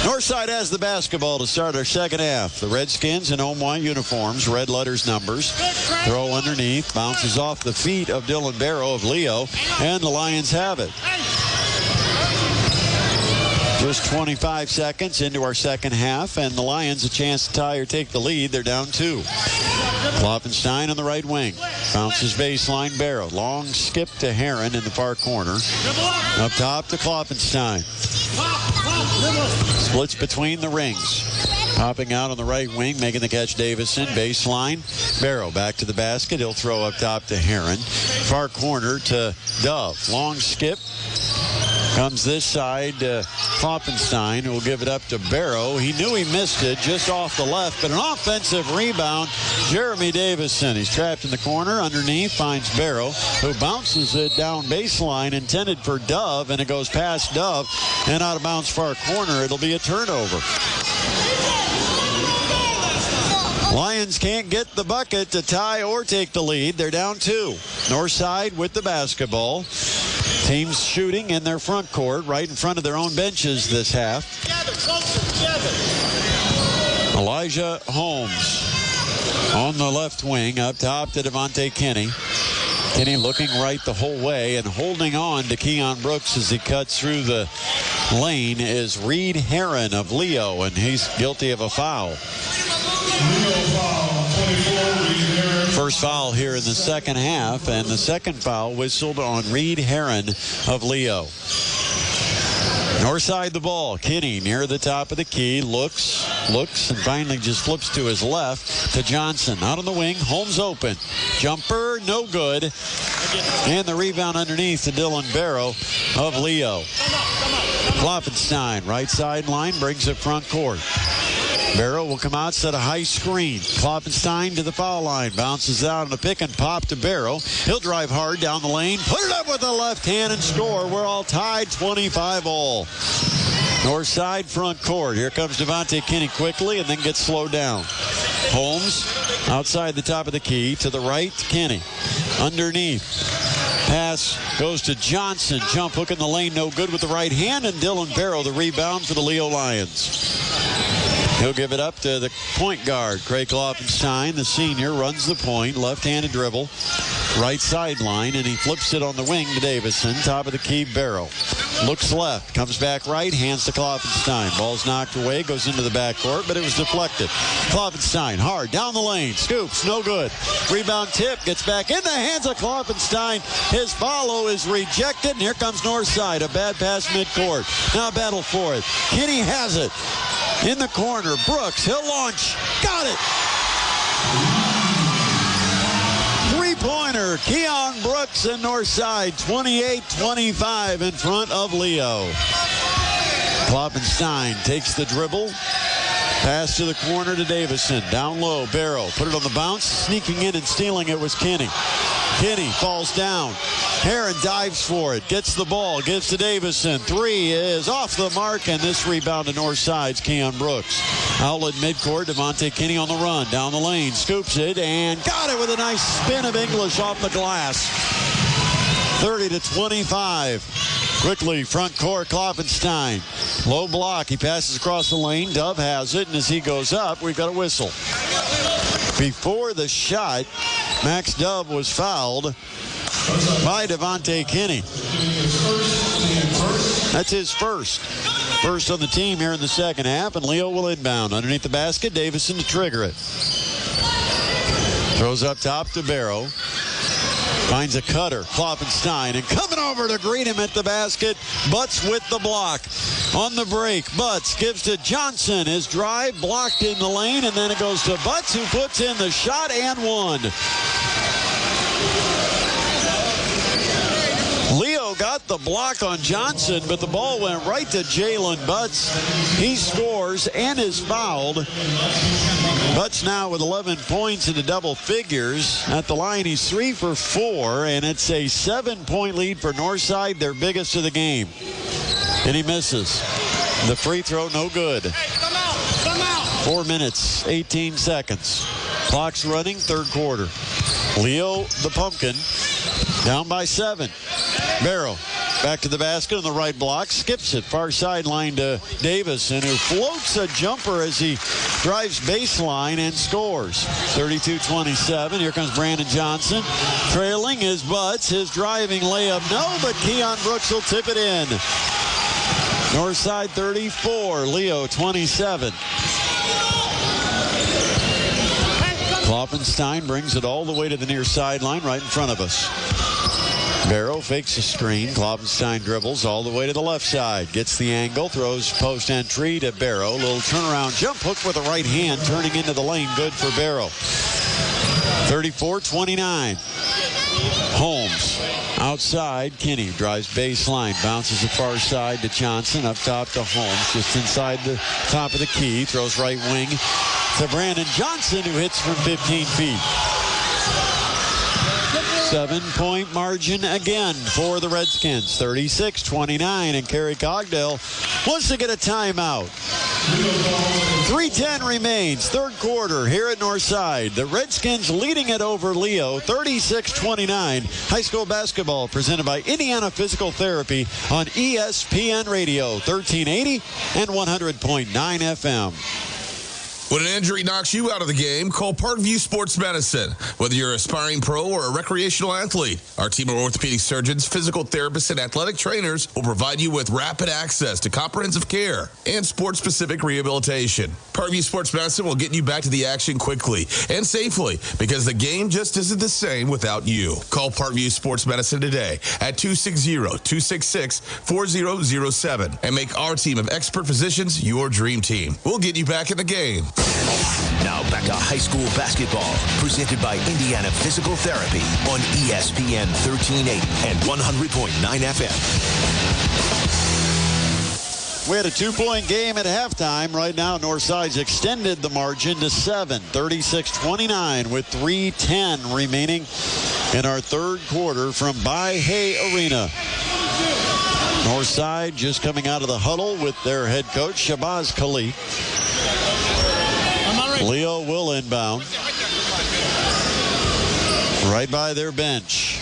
Northside has the basketball to start our second half. The Redskins in home white uniforms, red letters, numbers. Throw underneath, bounces off the feet of Dylan Barrow of Leo, and the Lions have it. Just 25 seconds into our second half, and the Lions a chance to tie or take the lead. They're down 2. Klopfenstein on the right wing. Bounces baseline, Barrow. Long skip to Heron in the far corner. Up top to Klopfenstein. Splits between the rings. Popping out on the right wing, making the catch, Davison. Baseline. Barrow back to the basket. He'll throw up top to Heron. Far corner to Dove. Long skip. Comes this side to Klopfenstein, who will give it up to Barrow. He knew he missed it just off the left, but an offensive rebound. Jeremy Davison. He's trapped in the corner. Underneath finds Barrow, who bounces it down baseline, intended for Dove, and it goes past Dove and out of bounds far corner. It'll be a turnover. Lions can't get the bucket to tie or take the lead. They're down 2. Northside with the basketball. Teams shooting in their front court, right in front of their own benches this half. Elijah Holmes on the left wing, up top to Devontae Kinney. Kinney looking right the whole way and holding on to Keon Brooks as he cuts through the lane is Reed Herron of Leo, and he's guilty of a foul. First foul here in the second half, and the second foul whistled on Reed Herron of Leo. Northside the ball. Kinney near the top of the key. Looks, and finally just flips to his left to Johnson. Out on the wing. Holmes open. Jumper, no good. And the rebound underneath to Dylan Barrow of Leo. Kloppenstein, right sideline, brings it front court. Barrow will come out, set a high screen. Kloppenstein to the foul line. Bounces out on a pick and pop to Barrow. He'll drive hard down the lane. Put it up with the left hand and score. We're all tied 25-all. North side front court. Here comes Devontae Kinney quickly and then gets slowed down. Holmes outside the top of the key. To the right, Kinney. Underneath. Pass goes to Johnson. Jump hook in the lane. No good with the right hand. And Dylan Barrow the rebound for the Leo Lions. He'll give it up to the point guard, Craig Kloppenstein, the senior, runs the point, left-handed dribble, right sideline, and he flips it on the wing to Davison, top of the key, Barrow. Looks left, comes back right, hands to Kloppenstein. Ball's knocked away, goes into the backcourt, but it was deflected. Kloppenstein, hard, down the lane, scoops, no good. Rebound tip, gets back in the hands of Kloppenstein. His follow is rejected, and here comes Northside, a bad pass midcourt. Now battle for it. Kinney has it. In the corner, Brooks, he'll launch. Got it! Three-pointer, Keon Brooks and Northside, 28-25 in front of Leo. Kloppenstein takes the dribble. Pass to the corner to Davison. Down low, Barrow. Put it on the bounce. Sneaking in and stealing it was Kinney. Kinney falls down. Herron dives for it. Gets the ball. Gives to Davison. Three is off the mark, and this rebound to Northside's Keon Brooks. Outlet midcourt. Devontae Kinney on the run. Down the lane. Scoops it and got it with a nice spin of English off the glass. 30-25. Quickly, front court, Kloppenstein. Low block. He passes across the lane. Dove has it, and as he goes up, we've got a whistle. Before the shot, Max Dove was fouled by Devontae Kinney. That's his first. First on the team here in the second half, and Leo will inbound. Underneath the basket, Davison to trigger it. Throws up top to Barrow. Finds a cutter, Kloppenstein, and coming over to greet him at the basket, Butts with the block. On the break, Butts gives to Johnson. His drive blocked in the lane, and then it goes to Butts, who puts in the shot and one. Leo got the block on Johnson, but the ball went right to Jalen Butts. He scores and is fouled. Butts now with 11 points into double figures. At the line, he's 3 for 4, and it's a 7-point lead for Northside, their biggest of the game. And he misses. The free throw, no good. 4 minutes, 18 seconds. Clock's running, third quarter. Leo, the pumpkin, down by 7. Barrow back to the basket on the right block, skips it far sideline to Davison, who floats a jumper as he drives baseline and scores. 32-27. Here comes Brandon Johnson. Trailing is Butts. His driving layup, no, but Keon Brooks will tip it in. Northside 34, Leo 27. Kloppenstein brings it all the way to the near sideline right in front of us. Barrow fakes a screen. Kloppenstein dribbles all the way to the left side. Gets the angle. Throws post entry to Barrow. Little turnaround jump hook with the right hand. Turning into the lane. Good for Barrow. 34-29. Holmes. Outside. Kinney drives baseline. Bounces the far side to Johnson. Up top to Holmes. Just inside the top of the key. Throws right wing to Brandon Johnson, who hits from 15 feet. 7-point margin again for the Redskins. 36-29, and Kerry Cogdell wants to get a timeout. 3:10 remains, third quarter here at Northside. The Redskins leading it over Leo, 36-29. High school basketball presented by Indiana Physical Therapy on ESPN Radio, 1380 and 100.9 FM. When an injury knocks you out of the game, call Parkview Sports Medicine. Whether you're an aspiring pro or a recreational athlete, our team of orthopedic surgeons, physical therapists, and athletic trainers will provide you with rapid access to comprehensive care and sport-specific rehabilitation. Parkview Sports Medicine will get you back to the action quickly and safely because the game just isn't the same without you. Call Parkview Sports Medicine today at 260-266-4007 and make our team of expert physicians your dream team. We'll get you back in the game. Now back to high school basketball, presented by Indiana Physical Therapy on ESPN 1380 and 100.9 FM. We had a 2-point game at halftime. Right now, Northside's extended the margin to 7, 36-29 with 3:10 remaining in our third quarter from By-Hay Arena. Northside just coming out of the huddle with their head coach, Shabazz Khalik. Leo will inbound. Right by their bench.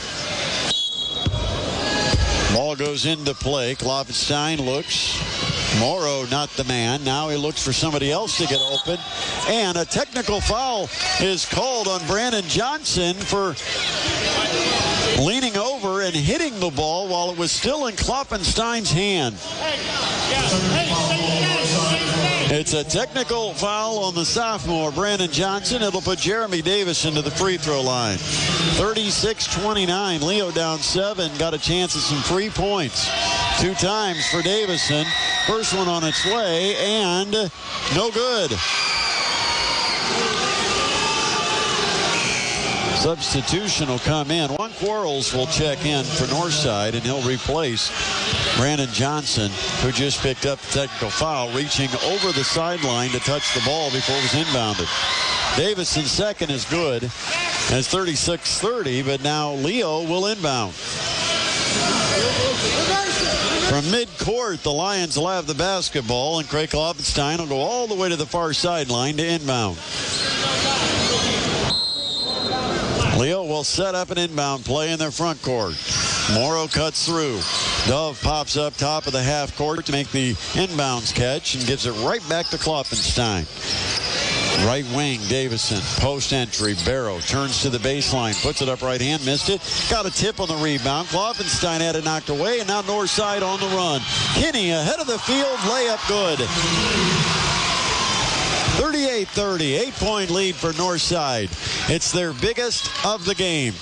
Ball goes into play. Klopfenstein looks. Morrow not the man. Now he looks for somebody else to get open. And a technical foul is called on Brandon Johnson for leaning over and hitting the ball while it was still in Klopfenstein's hand. It's a technical foul on the sophomore, Brandon Johnson. It'll put Jeremy Davison to the free throw line. 36-29. Leo down 7. Got a chance at some free points. 2 times for Davison. First one on its way, and no good. Substitution will come in. Juan Quarles will check in for Northside, and he'll replace Brandon Johnson, who just picked up the technical foul, reaching over the sideline to touch the ball before it was inbounded. Davison's second is good. It's 36-30, but now Leo will inbound. From midcourt, the Lions will have the basketball, and Craig Klopfenstein will go all the way to the far sideline to inbound. Leo will set up an inbound play in their front court. Morrow cuts through. Dove pops up top of the half court to make the inbounds catch and gives it right back to Klopfenstein. Right wing, Davison, post entry. Barrow turns to the baseline, puts it up right hand, missed it. Got a tip on the rebound. Klopfenstein had it knocked away, and now Northside on the run. Kinney ahead of the field, layup good. 38-30, 8-point lead for Northside. It's their biggest of the game.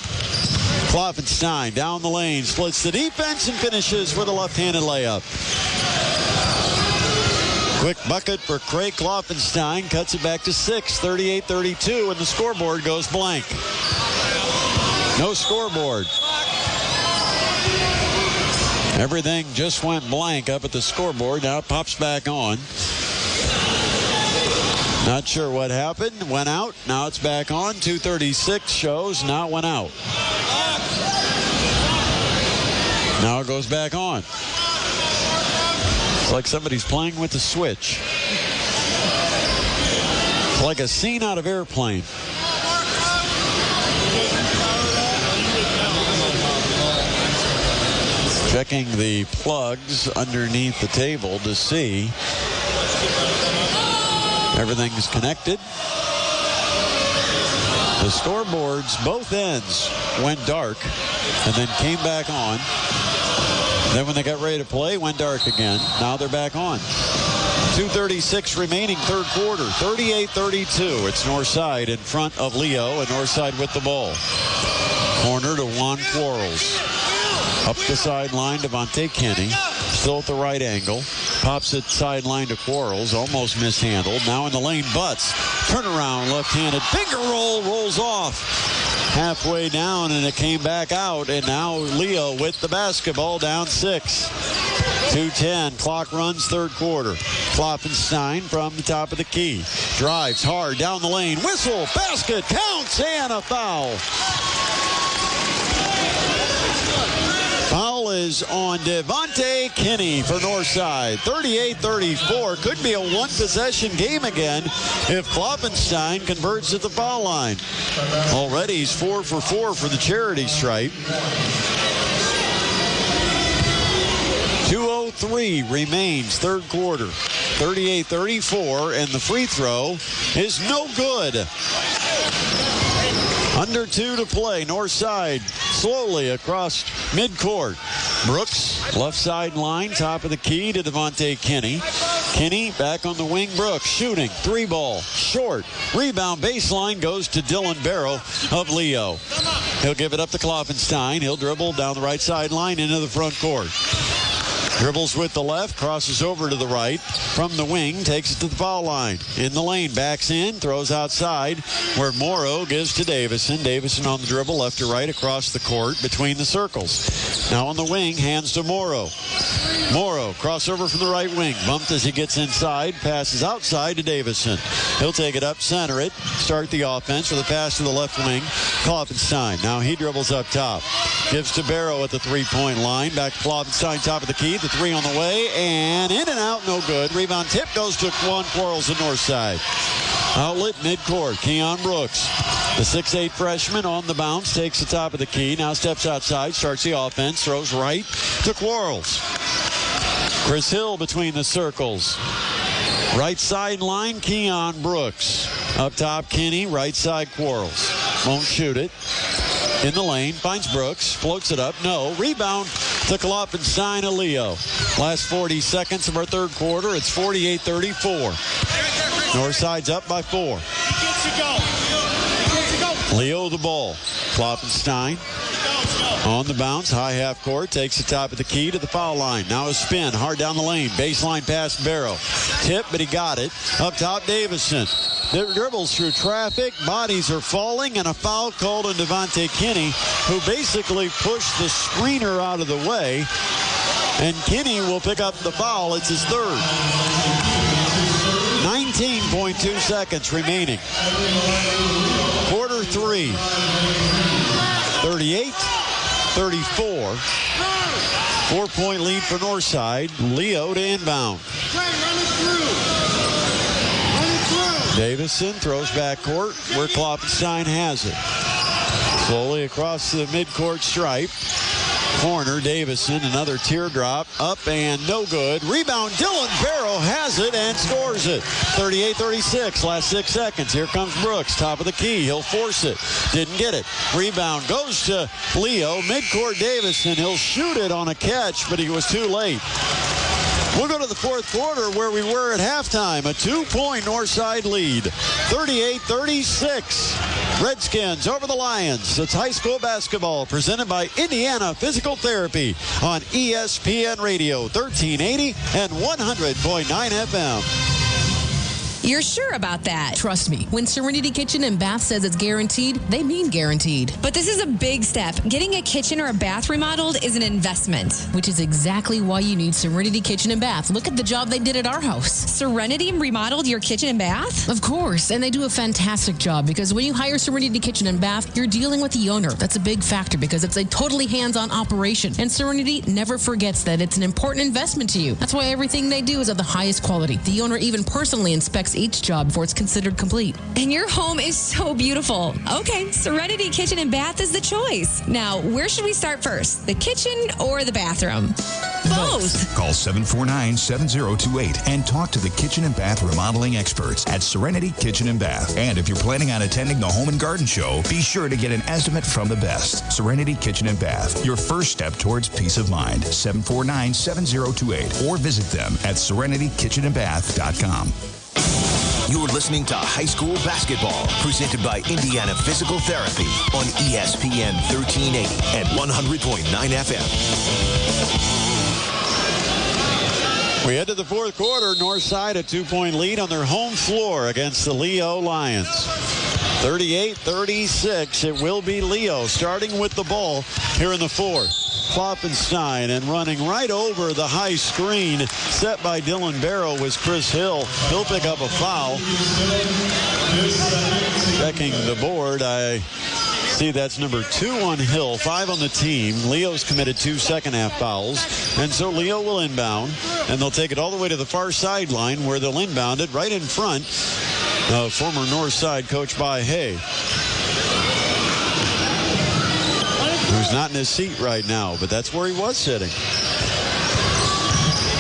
Klopfenstein down the lane, splits the defense and finishes with a left-handed layup. Quick bucket for Craig Klopfenstein, cuts it back to 6, 38-32, and the scoreboard goes blank. No scoreboard. Everything just went blank up at the scoreboard. Now it pops back on. Not sure what happened. Went out. Now it's back on. 2:36 shows. Now it went out. Now it goes back on. It's like somebody's playing with the switch. It's like a scene out of Airplane. Checking the plugs underneath the table to see everything's connected. The scoreboards, both ends, went dark and then came back on. Then when they got ready to play, went dark again. Now they're back on. 2:36 remaining third quarter. 38-32. It's Northside in front of Leo, and Northside with the ball. Corner to Juan Quarles. Up the sideline, Devontae Kinney. Still at the right angle. Pops it sideline to Quarles. Almost mishandled. Now in the lane, Butts. Turnaround, left-handed. Finger roll, rolls off. Halfway down, and it came back out. And now Leo with the basketball, down 6. 2:10. Clock runs third quarter. Klopfenstein from the top of the key. Drives hard down the lane. Whistle, basket, counts, and a foul. Foul is on Devontae Kinney for Northside. 38-34. Could be a one-possession game again if Klopfenstein converts at the foul line. Already he's 4 for 4 for the charity stripe. 2:03 remains third quarter. 38-34, and the free throw is no good. Under 2 to play. North side slowly across midcourt. Brooks, left sideline, top of the key to Devontae Kinney. Kinney back on the wing. Brooks shooting. 3-ball. Short. Rebound baseline goes to Dylan Barrow of Leo. He'll give it up to Klopfenstein. He'll dribble down the right sideline into the front court. Dribbles with the left, crosses over to the right. From the wing, takes it to the foul line. In the lane, backs in, throws outside, where Morrow gives to Davison. Davison on the dribble, left to right, across the court, between the circles. Now on the wing, hands to Morrow. Morrow, crossover from the right wing. Bumped as he gets inside, passes outside to Davison. He'll take it up, center it, start the offense with a pass to the left wing. Klopfenstein. Now he dribbles up top. Gives to Barrow at the three-point line. Back to Klopfenstein, top of the key. The three on the way, and in and out, no good. Rebound tip goes to Juan Quarles, the north side. Outlet midcourt, Keon Brooks. The 6'8 freshman on the bounce, takes the top of the key. Now steps outside, starts the offense, throws right to Quarles. Chris Hill between the circles. Right sideline, Keon Brooks. Up top, Kinney, right side, Quarles. Won't shoot it. In the lane, finds Brooks, floats it up, no. Rebound to Klopfenstein of Leo. Last 40 seconds of our third quarter, it's 48-34. Northside's up by 4. Leo the ball. Klopfenstein on the bounce, high half court, takes the top of the key to the foul line. Now a spin, hard down the lane, baseline pass Barrow. Tip, but he got it. Up top, Davison. Dribbles through traffic, bodies are falling, and a foul called on Devontae Kinney, who basically pushed the screener out of the way. And Kinney will pick up the foul. It's his third. 19.2 seconds remaining. Quarter 3. 38-34. 4-point lead for Northside. Leo to inbound. Davison throws back court where Klopfenstein has it. Slowly across the midcourt stripe. Corner, Davison, another teardrop. Up and no good. Rebound, Dylan Barrow has it and scores it. 38-36, last 6 seconds. Here comes Brooks, top of the key. He'll force it. Didn't get it. Rebound goes to Leo. Midcourt, Davison. He'll shoot it on a catch, but he was too late. We'll go to the fourth quarter where we were at halftime. A 2-point Northside lead. 38-36. Redskins over the Lions. It's high school basketball presented by Indiana Physical Therapy on ESPN Radio 1380 and 100.9 FM. You're sure about that? Trust me, when Serenity Kitchen and Bath says it's guaranteed, they mean guaranteed. But this is a big step. Getting a kitchen or a bath remodeled is an investment. Which is exactly why you need Serenity Kitchen and Bath. Look at the job they did at our house. Serenity remodeled your kitchen and bath? Of course, and they do a fantastic job because when you hire Serenity Kitchen and Bath, you're dealing with the owner. That's a big factor because it's a totally hands-on operation. And Serenity never forgets that it's an important investment to you. That's why everything they do is of the highest quality. The owner even personally inspects each job before it's considered complete. And your home is so beautiful. Okay, Serenity Kitchen and Bath is the choice. Now, where should we start first? The kitchen or the bathroom? Both. Call 749-7028 and talk to the kitchen and bath remodeling experts at Serenity Kitchen and Bath. And if you're planning on attending the Home and Garden Show, be sure to get an estimate from the best. Serenity Kitchen and Bath, your first step towards peace of mind. 749-7028 or visit them at serenitykitchenandbath.com. You're listening to High School Basketball, presented by Indiana Physical Therapy on ESPN 1380 and 100.9 FM. We head to the fourth quarter. Northside a 2-point lead on their home floor against the Leo Lions. 38-36. It will be Leo starting with the ball here in the fourth. Klopfenstein and running right over the high screen set by Dylan Barrow was Chris Hill. He'll pick up a foul. Checking the board, I see that's number 2 on Hill, 5 on the team. Leo's committed 2 second-half fouls, and so Leo will inbound, and they'll take it all the way to the far sideline where they'll inbound it right in front of former Northside coach by Hay, who's not in his seat right now, but that's where he was sitting.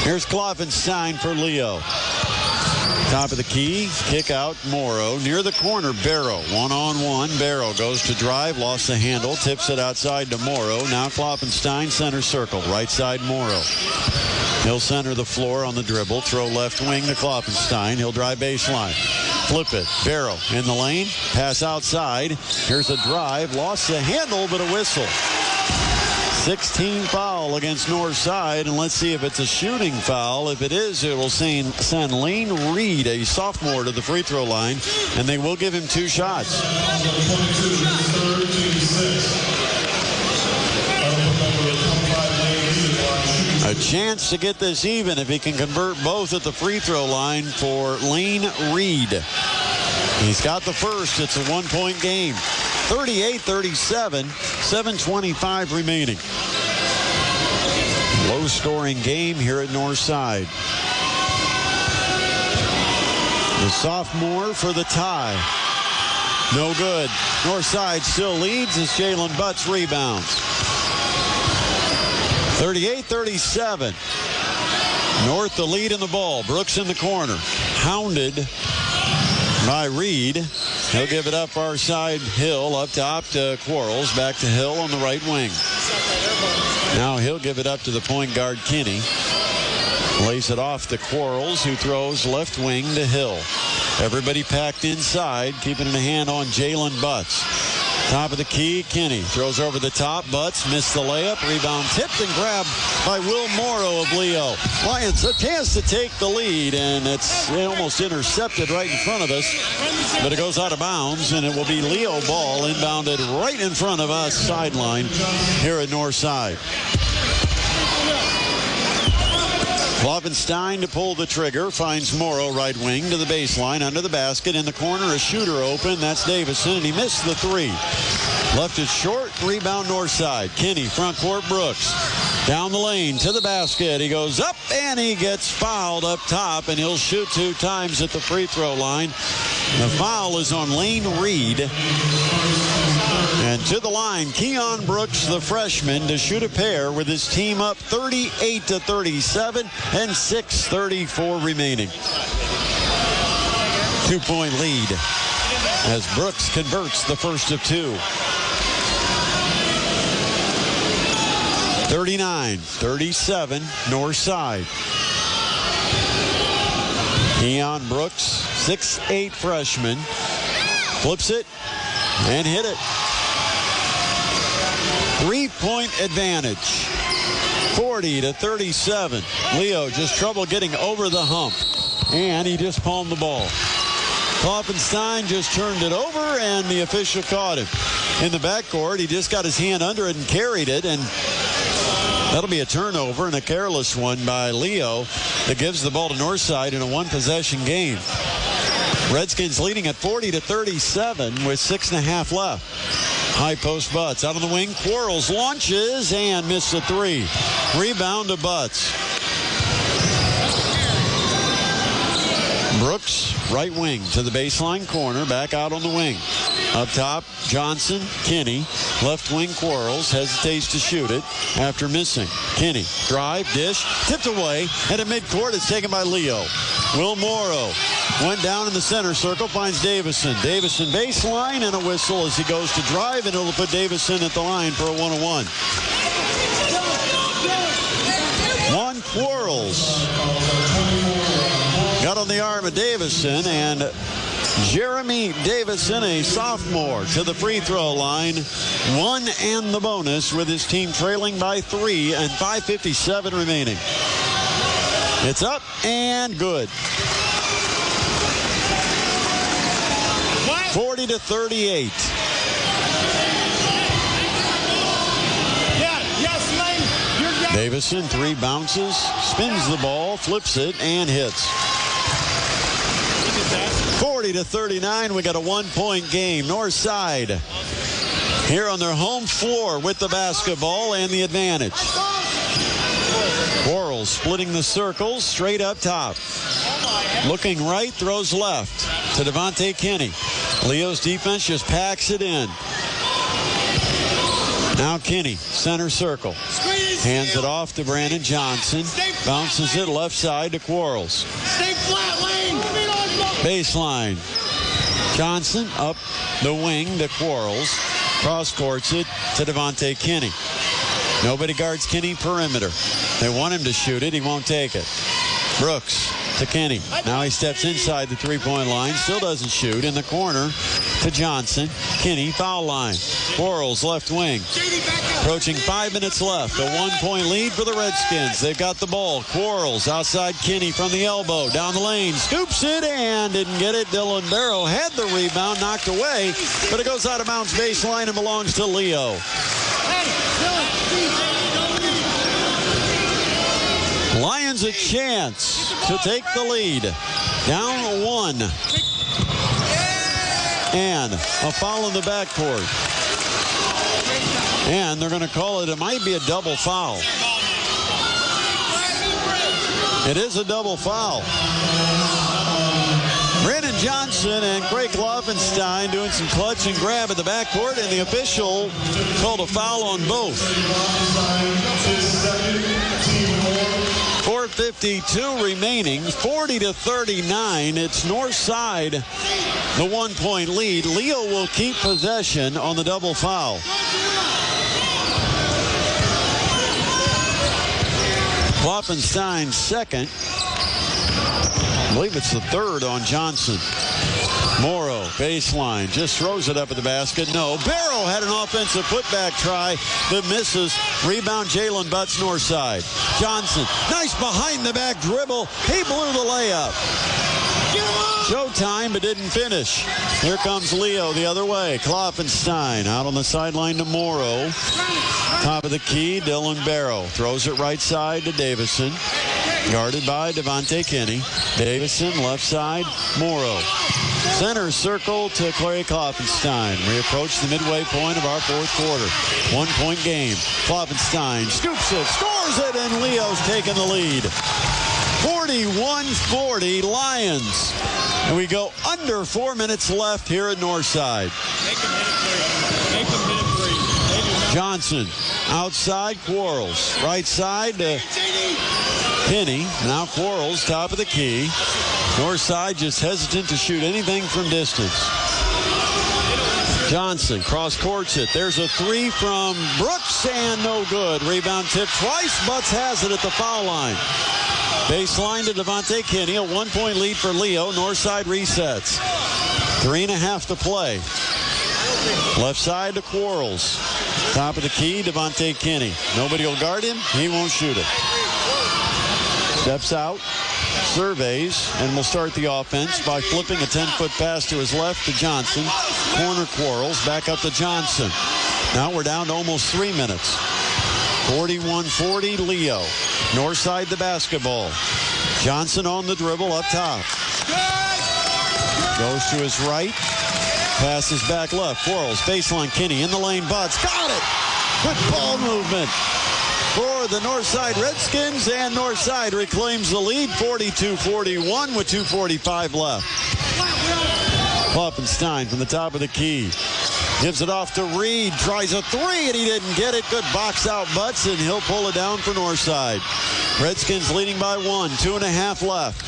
Here's Klopfenstein for Leo. Top of the key, kick out Morrow. Near the corner, Barrow. One-on-one. Barrow goes to drive, lost the handle, tips it outside to Morrow. Now Kloppenstein, center circle. Right side, Morrow. He'll center the floor on the dribble. Throw left wing to Kloppenstein. He'll drive baseline. Flip it. Barrow in the lane. Pass outside. Here's a drive. Lost the handle, but a whistle. 16 foul against Northside, and let's see if it's a shooting foul. If it is, it will send Lane Reed, a sophomore, to the free throw line, and they will give him 2 shots. A chance to get this even if he can convert both at the free throw line for Lane Reed. He's got the first. It's a 1-point game. 38-37, 7:25 remaining. Low-scoring game here at Northside. The sophomore for the tie. No good. Northside still leads as Jalen Butts rebounds. 38-37. North the lead in the ball. Brooks in the corner. Hounded by Reed. He'll give it up far side. Hill up top to Quarles. Back to Hill on the right wing. Now he'll give it up to the point guard, Kinney. Lays it off to Quarles, who throws left wing to Hill. Everybody packed inside, keeping a hand on Jalen Butts. Top of the key, Kinney throws over the top. Butts missed the layup. Rebound tipped and grabbed by Will Morrow of Leo. Lions a chance to take the lead, and it's almost intercepted right in front of us. But it goes out of bounds, and it will be Leo ball inbounded right in front of us sideline here at Northside. Kloppenstein to pull the trigger. Finds Morrow right wing to the baseline. Under the basket. In the corner, a shooter open. That's Davison, and he missed the 3. Left it short. Rebound Northside. Kinney, front court, Brooks. Down the lane to the basket. He goes up, and he gets fouled up top, and he'll shoot 2 times at the free throw line. The foul is on Lane Reed. And to the line, Keon Brooks, the freshman, to shoot a pair with his team up 38-37 and 6:34 remaining. 2-point lead as Brooks converts the first of 2. 39-37, Northside. Keon Brooks, 6'8" freshman, flips it and hit it. 3-point advantage, 40-37. Leo just trouble getting over the hump, and he just palmed the ball. Kloppenstein just turned it over, and the official caught him. In the backcourt, he just got his hand under it and carried it, and that'll be a turnover and a careless one by Leo that gives the ball to Northside in a 1-possession game. Redskins leading at 40-37 with 6.5 left. High post Butts out on the wing. Quarles launches and missed a 3. Rebound to Butts. Brooks, right wing to the baseline corner, back out on the wing. Up top, Johnson, Kinney. Left wing, Quarles hesitates to shoot it after missing. Kinney, drive, dish, tipped away, and at midcourt it's taken by Leo. Will Morrow went down in the center circle, finds Davison. Davison baseline and a whistle as he goes to drive, and it'll put Davison at the line for a 1-on-1. Juan Quarles got on the arm of Davison, and Jeremy Davison, a sophomore, to the free throw line. 1 and the bonus with his team trailing by 3 and 5:57 remaining. It's up and good. 40-38. Davison, 3 bounces, spins the ball, flips it, and hits. 40-39. We got a 1-point game. Northside here on their home floor with the basketball and the advantage. Quarles splitting the circles straight up top. Looking right, throws left to Devontae Kinney. Leo's defense just packs it in. Now Kinney, center circle. Hands it off to Brandon Johnson. Bounces it left side to Quarles. Stay flat, Lane. Baseline. Johnson up the wing to Quarles. Cross courts it to Devontae Kinney. Nobody guards Kinney perimeter. They want him to shoot it. He won't take it. Brooks to Kinney. Now he steps inside the three-point line. Still doesn't shoot. In the corner to Johnson. Kinney, foul line. Quarles, left wing. Approaching 5 minutes left. A 1-point lead for the Redskins. They've got the ball. Quarles outside Kinney from the elbow. Down the lane. Scoops it and didn't get it. Dylan Barrow had the rebound. Knocked away. But it goes out of bounds baseline and belongs to Leo. Lions a chance to take the lead. Down 1. And a foul in the backcourt. And they're going to call it, it might be a double foul. It is a double foul. Brandon Johnson and Craig Klopfenstein doing some clutch and grab at the backcourt, and the official called a foul on both. 4:52 remaining, 40-39. It's Northside, the 1-point lead. Leo will keep possession on the double foul. Klopfenstein second. I believe it's the third on Johnson. Morrow, baseline, just throws it up at the basket. No, Barrow had an offensive putback try that misses. Rebound, Jalen Butts, Northside. Johnson, nice behind the back dribble. He blew the layup. Showtime, but didn't finish. Here comes Leo the other way. Klopfenstein out on the sideline to Morrow. Top of the key, Dylan Barrow throws it right side to Davison. Guarded by Devontae Kinney. Davison left side, Morrow. Center circle to Clay Klopfenstein. We approach the midway point of our fourth quarter. 1-point game. Klopfenstein scoops it, scores it, and Leo's taking the lead. 41-40 Lions. And we go under 4 minutes left here at Northside. Johnson outside, Quarles. Right side to Kinney. Now Quarles, top of the key. Northside just hesitant to shoot anything from distance. Johnson cross courts it. There's a three from Brooks and no good. Rebound tip twice. Butts has it at the foul line. Baseline to Devontae Kinney. A 1-point lead for Leo. Northside resets. 3.5 to play. Left side to Quarles. Top of the key, Devontae Kinney. Nobody will guard him. He won't shoot it. Steps out, surveys, and will start the offense by flipping a 10-foot pass to his left to Johnson. Corner Quarles, back up to Johnson. Now we're down to almost 3 minutes. 41-40 Leo. Northside the basketball. Johnson on the dribble up top. Goes to his right. Passes back left. Quarles, baseline, Kinney in the lane. Butts got it. Good ball movement for the Northside Redskins, and Northside reclaims the lead, 42-41 with 2:45 left. Klopfenstein from the top of the key. Gives it off to Reed. Tries a three, and he didn't get it. Good box out Butts, and he'll pull it down for Northside. Redskins leading by 1. 2.5 left.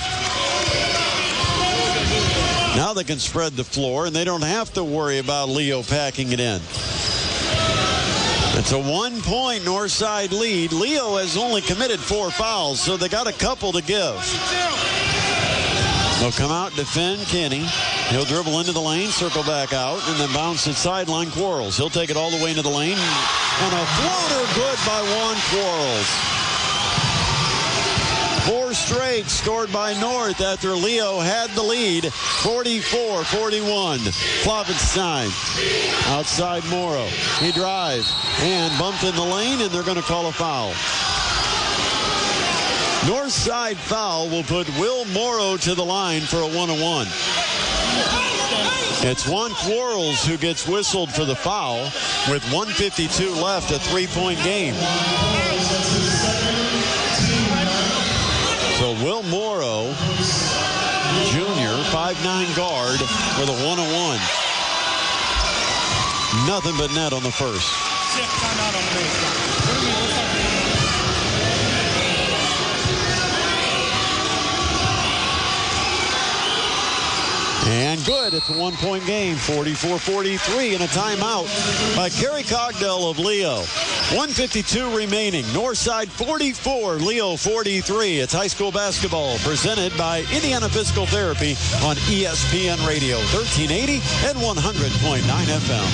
Now they can spread the floor, and they don't have to worry about Leo packing it in. It's a 1-point Northside lead. Leo has only committed 4 fouls, so they got a couple to give. They'll come out, defend Kinney. He'll dribble into the lane, circle back out, and then bounce it sideline Quarles. He'll take it all the way into the lane. And a floater good by Juan Quarles. 4 straight scored by North after Leo had the lead. 44-41. Klopfenstein outside Morrow. He drives and bumped in the lane, and they're going to call a foul. Northside foul will put Will Morrow to the line for a 1-on-1. It's Juan Quarles who gets whistled for the foul with 1:52 left, a 3-point game. So Will Morrow, Jr., 5'9" guard with a 1-on-1. Nothing but net on the first. good. It's a 1-point game, 44-43, and a timeout by Kerry Cogdell of Leo. 1:52 remaining. Northside 44, Leo 43. It's high school basketball presented by Indiana Physical Therapy on ESPN Radio, 1380 and 100.9 FM.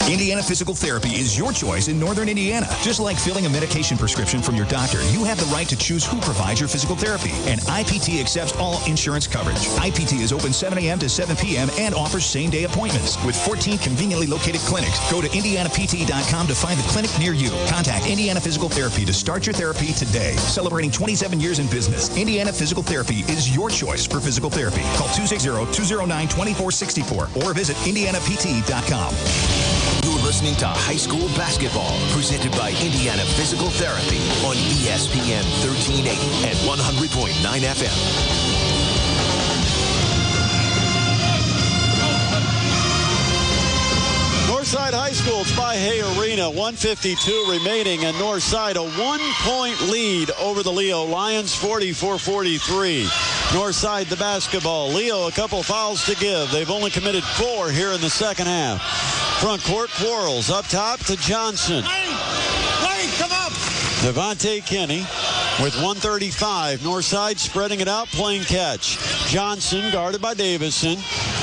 Indiana Physical Therapy is your choice in Northern Indiana. Just like filling a medication prescription from your doctor, you have the right to choose who provides your physical therapy. And IPT accepts all insurance coverage. IPT is open 7 a.m. to 7 p.m. and offers same-day appointments. With 14 conveniently located clinics, go to indianapt.com to find the clinic near you. Contact Indiana Physical Therapy to start your therapy today. Celebrating 27 years in business, Indiana Physical Therapy is your choice for physical therapy. Call 260-209-2464 or visit indianapt.com. You're listening to High School Basketball, presented by Indiana Physical Therapy on ESPN 1380 and 100.9 FM. Northside High School, it's by Hay Arena, 1:52 remaining, and Northside a 1-point lead over the Leo Lions, 44-43. Northside the basketball. Leo a couple fouls to give. They've only committed 4 here in the second half. Front court, Quarles up top to Johnson. Wayne, come up! Devontae Kinney with 1:35. Northside spreading it out, playing catch. Johnson guarded by Davison.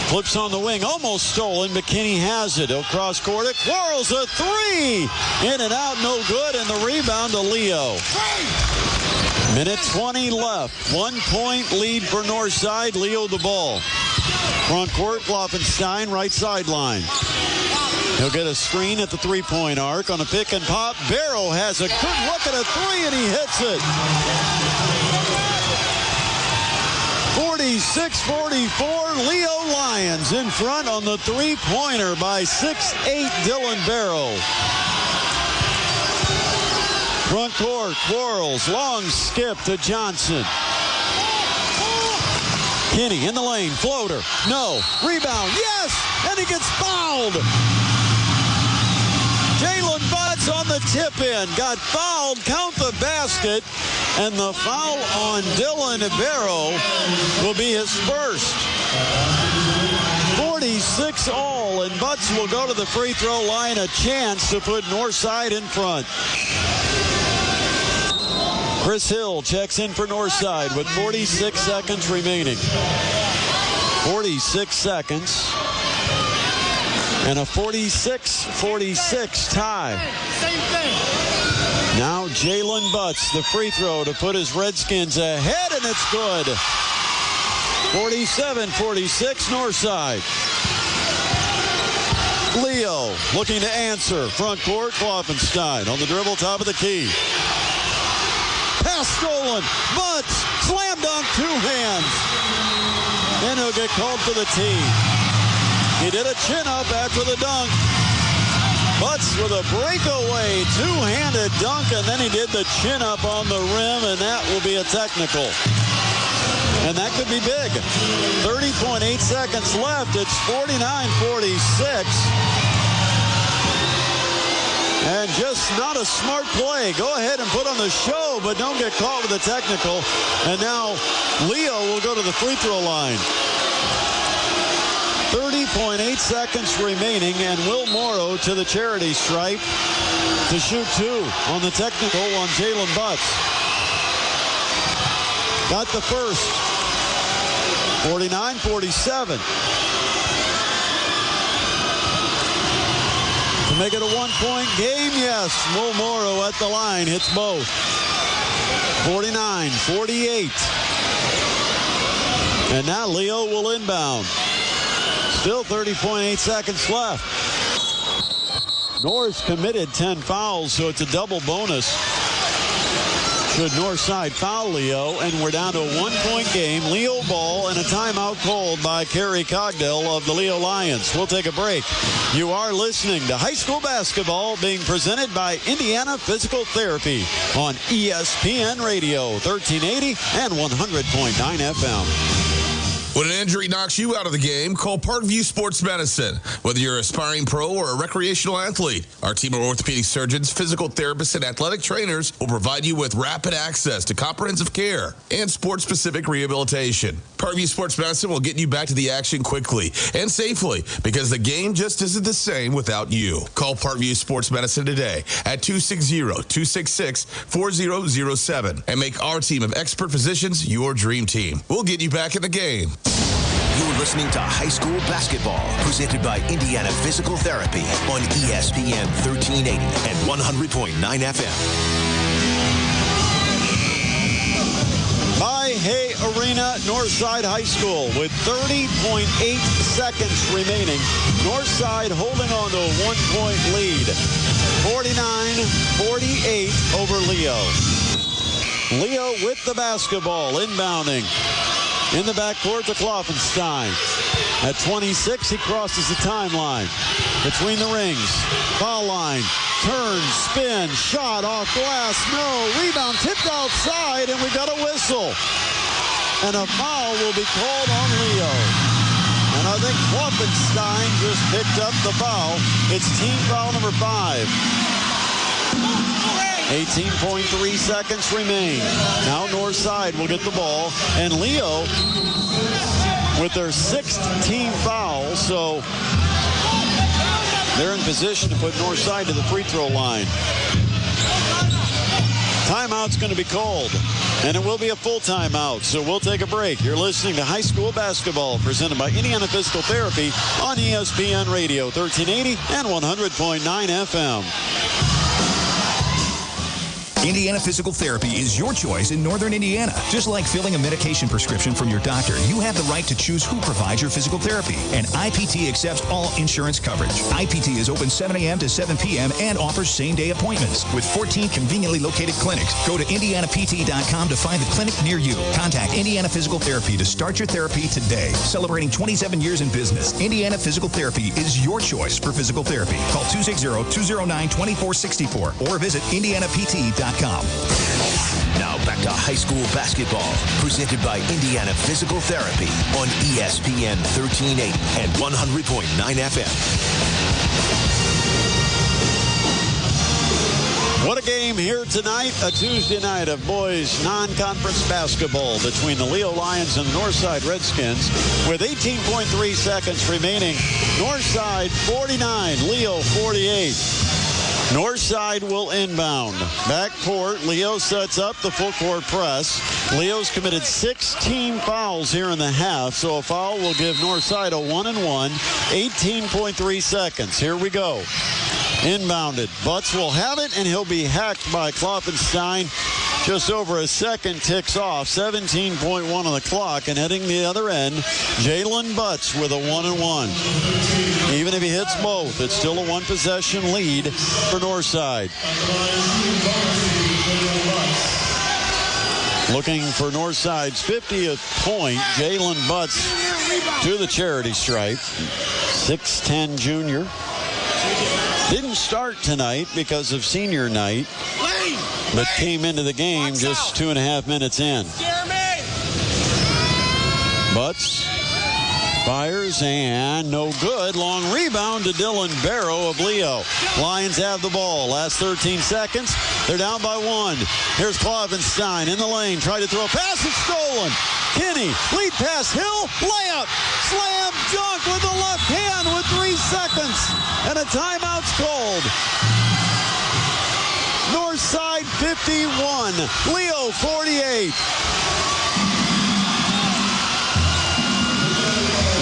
Flips on the wing, almost stolen, but Kinney has it. He'll cross court it. Quarles a 3. In and out, no good, and the rebound to Leo. Minute 20 left. 1-point lead for Northside. Leo the ball. Front court, Kloffenstein, right sideline. He'll get a screen at the three-point arc on a pick and pop. Barrow has a good look at a 3, and he hits it. 46-44, Leo Lions in front on the three-pointer by 6'8", Dylan Barrow. Front court, Quarles, long skip to Johnson. Kinney in the lane, floater, no, rebound, yes, and he gets fouled. Jalen Butts on the tip-in, got fouled, count the basket, and the foul on Dylan Barrow will be his first. 46 all, and Butts will go to the free throw line, a chance to put Northside in front. Chris Hill checks in for Northside with 46 seconds remaining. 46 seconds. And a 46-46 tie. Now Jalen Butts, the free throw to put his Redskins ahead, and it's good. 47-46 Northside. Leo looking to answer. Front court, Kloffenstein on the dribble, top of the key. Pass stolen. Butts, slam dunk, 2 hands. And he'll get called for the tee. He did a chin-up after the dunk. Butts with a breakaway, 2-handed dunk, and then he did the chin-up on the rim, and that will be a technical. And that could be big. 30.8 seconds left. It's 49-46. And just not a smart play. Go ahead and put on the show, but don't get caught with a technical. And now Leo will go to the free throw line. 30.8 seconds remaining, and Will Morrow to the charity stripe to shoot 2 on the technical on Jalen Butts. Got the first. 49-47. To make it a 1-point game, yes. Will Morrow at the line hits both. 49-48. And now Leo will inbound. Still 30.8 seconds left. North committed 10 fouls, so it's a double bonus. Should Northside foul Leo, and we're down to a 1-point game. Leo ball and a timeout called by Kerry Cogdell of the Leo Lions. We'll take a break. You are listening to high school basketball being presented by Indiana Physical Therapy on ESPN Radio, 1380 and 100.9 FM. When an injury knocks you out of the game, call Parkview Sports Medicine. Whether you're an aspiring pro or a recreational athlete, our team of orthopedic surgeons, physical therapists, and athletic trainers will provide you with rapid access to comprehensive care and sport-specific rehabilitation. Parkview Sports Medicine will get you back to the action quickly and safely because the game just isn't the same without you. Call Parkview Sports Medicine today at 260-266-4007 and make our team of expert physicians your dream team. We'll get you back in the game. You're listening to High School Basketball, presented by Indiana Physical Therapy on ESPN 1380 and 100.9 FM. By Hay Arena, Northside High School with 30.8 seconds remaining. Northside holding on to a 1-point lead. 49-48 over Leo. Leo with the basketball, inbounding. In the backcourt to Kloffenstein. At 26, he crosses the timeline. Between the rings. Foul line. Turn, spin, shot off glass. No. Rebound tipped outside, and we got a whistle. And a foul will be called on Leo. And I think Kloffenstein just picked up the foul. It's team foul number 5. 18.3 seconds remain. Now Northside will get the ball. And Leo with their 6th team foul. So they're in position to put Northside to the free throw line. Timeout's going to be called. And it will be a full timeout. So we'll take a break. You're listening to High School Basketball presented by Indiana Physical Therapy on ESPN Radio 1380 and 100.9 FM. Indiana Physical Therapy is your choice in Northern Indiana. Just like filling a medication prescription from your doctor, you have the right to choose who provides your physical therapy. And IPT accepts all insurance coverage. IPT is open 7 a.m. to 7 p.m. and offers same-day appointments. With 14 conveniently located clinics, go to indianapt.com to find the clinic near you. Contact Indiana Physical Therapy to start your therapy today. Celebrating 27 years in business, Indiana Physical Therapy is your choice for physical therapy. Call 260-209-2464 or visit indianapt.com. Now back to high school basketball, presented by Indiana Physical Therapy on ESPN 1380 and 100.9 FM. What a game here tonight, a Tuesday night of boys non-conference basketball between the Leo Lions and the Northside Redskins with 18.3 seconds remaining. Northside 49, Leo 48. Northside will inbound. Backcourt, Leo sets up the full court press. Leo's committed 16 fouls here in the half, so a foul will give Northside a 1-and-1. 18.3 seconds. Here we go. Inbounded. Butts will have it, and he'll be hacked by Kloffenstein. Just over a second ticks off. 17.1 on the clock, and heading the other end, Jalen Butts with a 1-and-1. Even if he hits both, it's still a one-possession lead for Northside. Looking for Northside's 50th point, Jalen Butts to the charity stripe. 6'10 junior. Didn't start tonight because of senior night, but came into the game just 2.5 minutes in. Butts fires and no good. Long rebound to Dylan Barrow of Leo. Lions have the ball. Last 13 seconds. They're down by 1. Here's Kloffenstein in the lane. Tried to throw a pass. It's stolen. Kinney, lead pass, Hill, layup, slam dunk with the left hand with 3 seconds. And a timeout's called. Northside 51, Leo 48.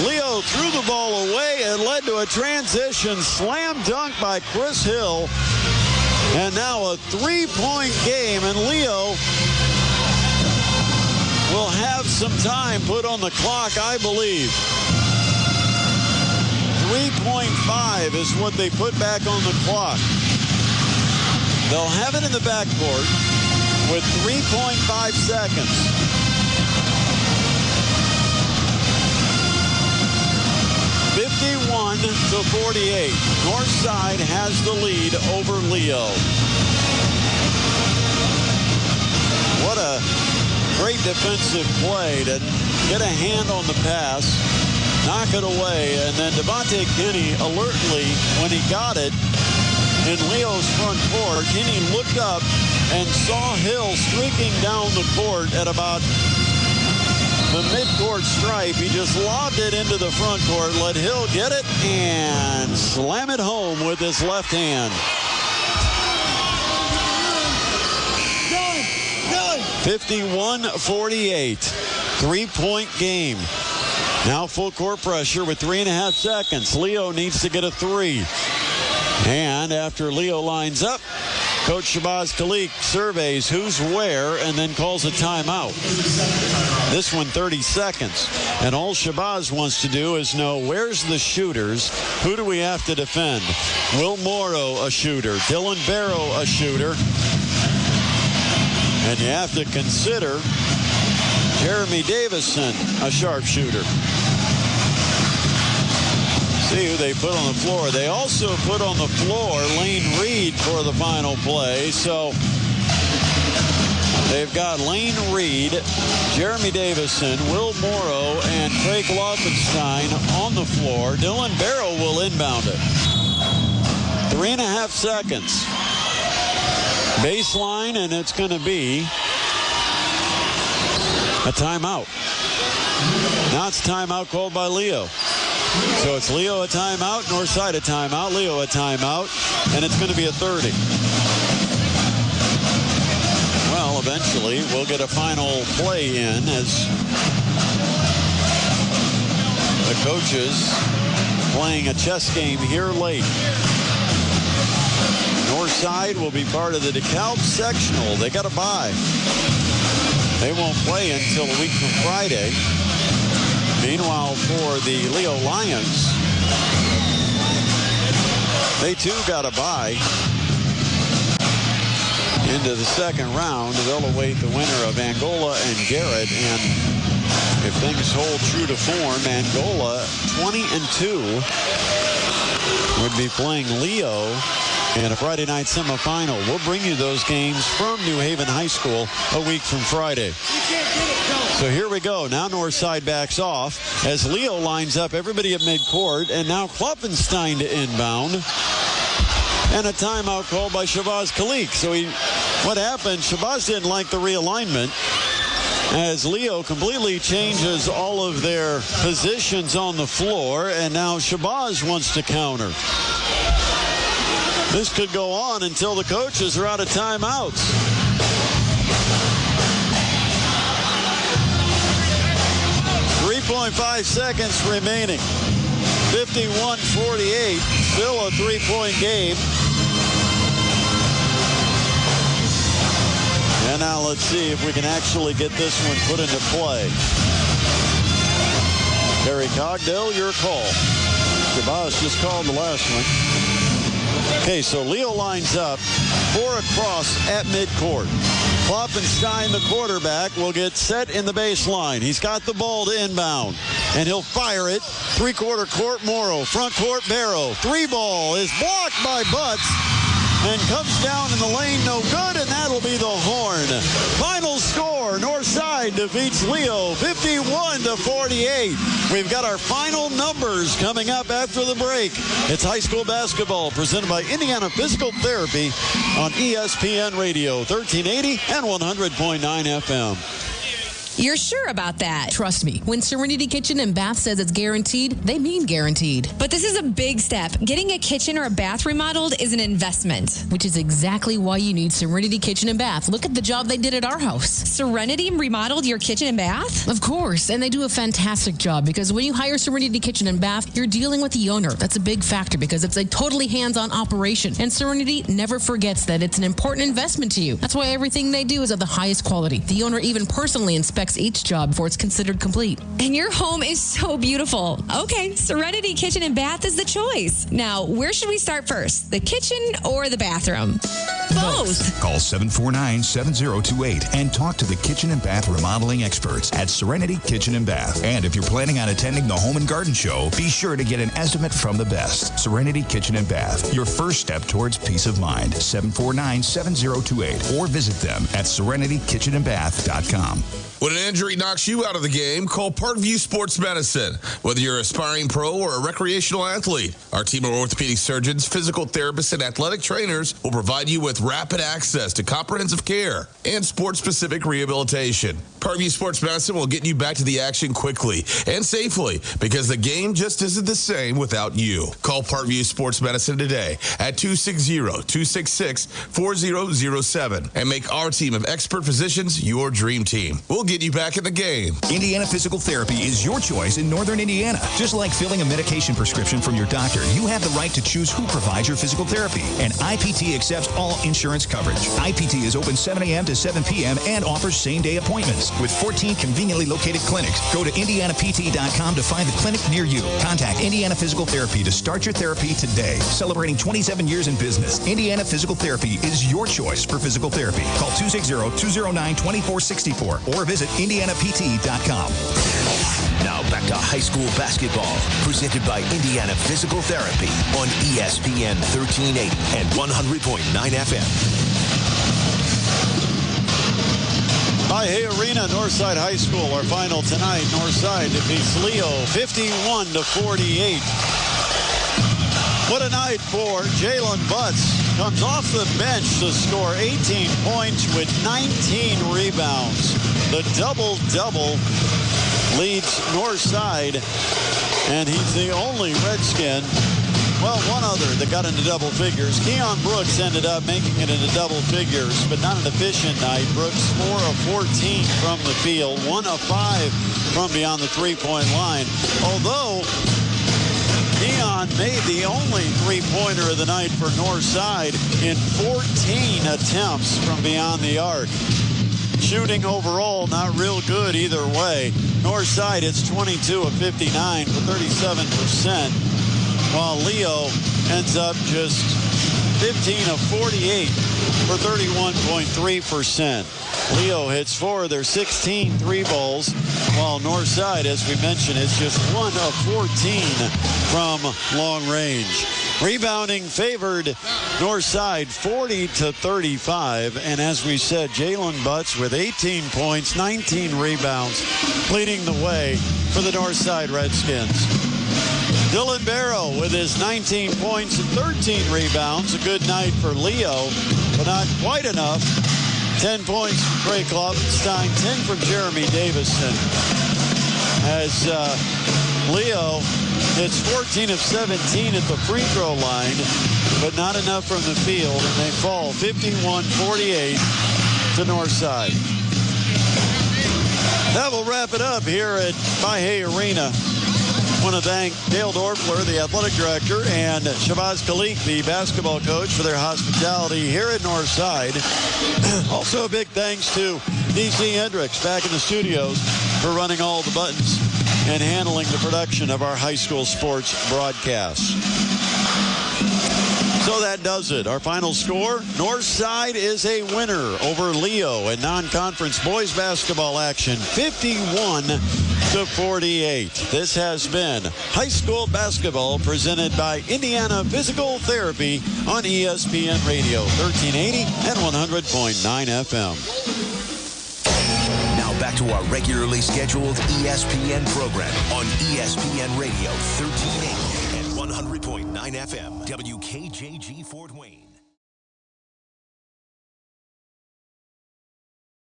Leo threw the ball away and led to a transition slam dunk by Chris Hill. And now a 3-point game, and Leo will have some time put on the clock, I believe. 3.5 is what they put back on the clock. They'll have it in the backcourt with 3.5 seconds. (51-48). Northside has the lead over Leo. What a great defensive play to get a hand on the pass, knock it away, and then Devontae Kinney alertly, when he got it in Leo's front court, Kinney looked up and saw Hill streaking down the court at about the midcourt stripe. He just lobbed it into the front court, let Hill get it, and slam it home with his left hand. 51-48, three-point game. Now full court pressure with 3.5 seconds. Leo needs to get a three. And after Leo lines up, Coach Shabazz Khalek surveys who's where and then calls a timeout. This one 30 seconds. And all Shabazz wants to do is know where's the shooters, who do we have to defend? Will Morrow a shooter, Dylan Barrow a shooter, and you have to consider Jeremy Davison a sharpshooter. See who they put on the floor. They also put on the floor Lane Reed for the final play. So they've got Lane Reed, Jeremy Davison, Will Morrow, and Craig Laufenstein on the floor. Dylan Barrow will inbound it. 3.5 seconds. Baseline, and it's going to be a timeout. Now it's timeout called by Leo. So it's Leo a timeout, Northside a timeout, Leo a timeout, and it's going to be a 30. Well, eventually we'll get a final play in as the coaches playing a chess game here late. Northside will be part of the DeKalb sectional. They got a bye. They won't play until a week from Friday. Meanwhile, for the Leo Lions, they too got a bye into the second round. They'll await the winner of Angola and Garrett. And if things hold true to form, Angola 20-2 would be playing Leo in a Friday night semifinal. We'll bring you those games from New Haven High School a week from Friday. So here we go. Now Northside backs off as Leo lines up everybody at midcourt, and now Klopfenstein to inbound. And a timeout called by Shabazz Khalek. So what happened, Shabazz didn't like the realignment as Leo completely changes all of their positions on the floor, and now Shabazz wants to counter. This could go on until the coaches are out of timeouts. .5 seconds remaining. 51-48. Still a three-point game. And now let's see if we can actually get this one put into play. Terry Cogdell, your call. Shabazz just called the last one. Okay, so Leo lines up 4 across at midcourt. Klopfenstein, the quarterback, will get set in the baseline. He's got the ball to inbound, and he'll fire it. Three-quarter court, Morrow. Front court, Barrow. Three ball is blocked by Butts and comes down in the lane. No good, and that'll be the horn. Final score, Northside defeats Leo 51-48. We've got our final numbers coming up after the break. It's high school basketball presented by Indiana Physical Therapy on ESPN Radio, 1380 and 100.9 FM. You're sure about that? Trust me, when Serenity Kitchen and Bath says it's guaranteed, they mean guaranteed. But this is a big step. Getting a kitchen or a bath remodeled is an investment. Which is exactly why you need Serenity Kitchen and Bath. Look at the job they did at our house. Serenity remodeled your kitchen and bath? Of course, and they do a fantastic job because when you hire Serenity Kitchen and Bath, you're dealing with the owner. That's a big factor because it's a totally hands-on operation. And Serenity never forgets that it's an important investment to you. That's why everything they do is of the highest quality. The owner even personally inspects each job before it's considered complete. And your home is so beautiful. Okay, Serenity Kitchen and Bath is the choice. Now, where should we start first? The kitchen or the bathroom? Both. Call 749-7028 and talk to the kitchen and bath remodeling experts at Serenity Kitchen and Bath. And if you're planning on attending the Home and Garden Show, be sure to get an estimate from the best. Serenity Kitchen and Bath, your first step towards peace of mind. 749-7028 or visit them at serenitykitchenandbath.com. When an injury knocks you out of the game, call Parkview Sports Medicine. Whether you're an aspiring pro or a recreational athlete, our team of orthopedic surgeons, physical therapists, and athletic trainers will provide you with rapid access to comprehensive care and sport-specific rehabilitation. Parkview Sports Medicine will get you back to the action quickly and safely because the game just isn't the same without you. Call Parkview Sports Medicine today at 260-266-4007 and make our team of expert physicians your dream team. We'll get you back in the game. Indiana Physical Therapy is your choice in Northern Indiana. Just like filling a medication prescription from your doctor, you have the right to choose who provides your physical therapy. And IPT accepts all insurance coverage. IPT is open 7 a.m. to 7 p.m. and offers same-day appointments. With 14 conveniently located clinics, go to indianapt.com to find the clinic near you. Contact Indiana Physical Therapy to start your therapy today. Celebrating 27 years in business, Indiana Physical Therapy is your choice for physical therapy. Call 260-209-2464 or visit indianapt.com. Now back to high school basketball, presented by Indiana Physical Therapy on ESPN 1380 and 100.9 FM. High Hay Arena, Northside High School. Our final tonight, Northside defeats Leo 51-48. What a night for Jalen Butts. Comes off the bench to score 18 points with 19 rebounds. The double-double leads Northside, and he's the only Redskin. Well, one other that got into double figures. Keon Brooks ended up making it into double figures, but not an efficient night. Brooks 4 of 14 from the field, 1 of 5 from beyond the three-point line. Although Keon made the only three-pointer of the night for Northside in 14 attempts from beyond the arc. Shooting overall, not real good either way. Northside, it's 22 of 59 for 37%, while Leo ends up just 15 of 48 for 31.3%. Leo hits 4 of their 16 three balls, while Northside, as we mentioned, is just 1 of 14 from long range. Rebounding favored Northside 40-35, and as we said, Jalen Butts with 18 points, 19 rebounds, leading the way for the Northside Redskins. Dylan Barrow with his 19 points and 13 rebounds. A good night for Leo, but not quite enough. 10 points from Trey Klopfenstein, 10 from Jeremy Davison. As Leo hits 14 of 17 at the free throw line, but not enough from the field, and they fall 51-48 to Northside. That will wrap it up here at High Arena. I want to thank Dale Dorfler, the athletic director, and Shabazz Khalik, the basketball coach, for their hospitality here at Northside. Also, a big thanks to DC Hendricks back in the studios for running all the buttons and handling the production of our high school sports broadcasts. So that does it. Our final score, Northside is a winner over Leo in non-conference boys basketball action, 51-48. This has been high school basketball presented by Indiana Physical Therapy on ESPN Radio, 1380 and 100.9 FM. Now back to our regularly scheduled ESPN program on ESPN Radio, 1380 and 100.9 FM, WKJG Fort Wayne.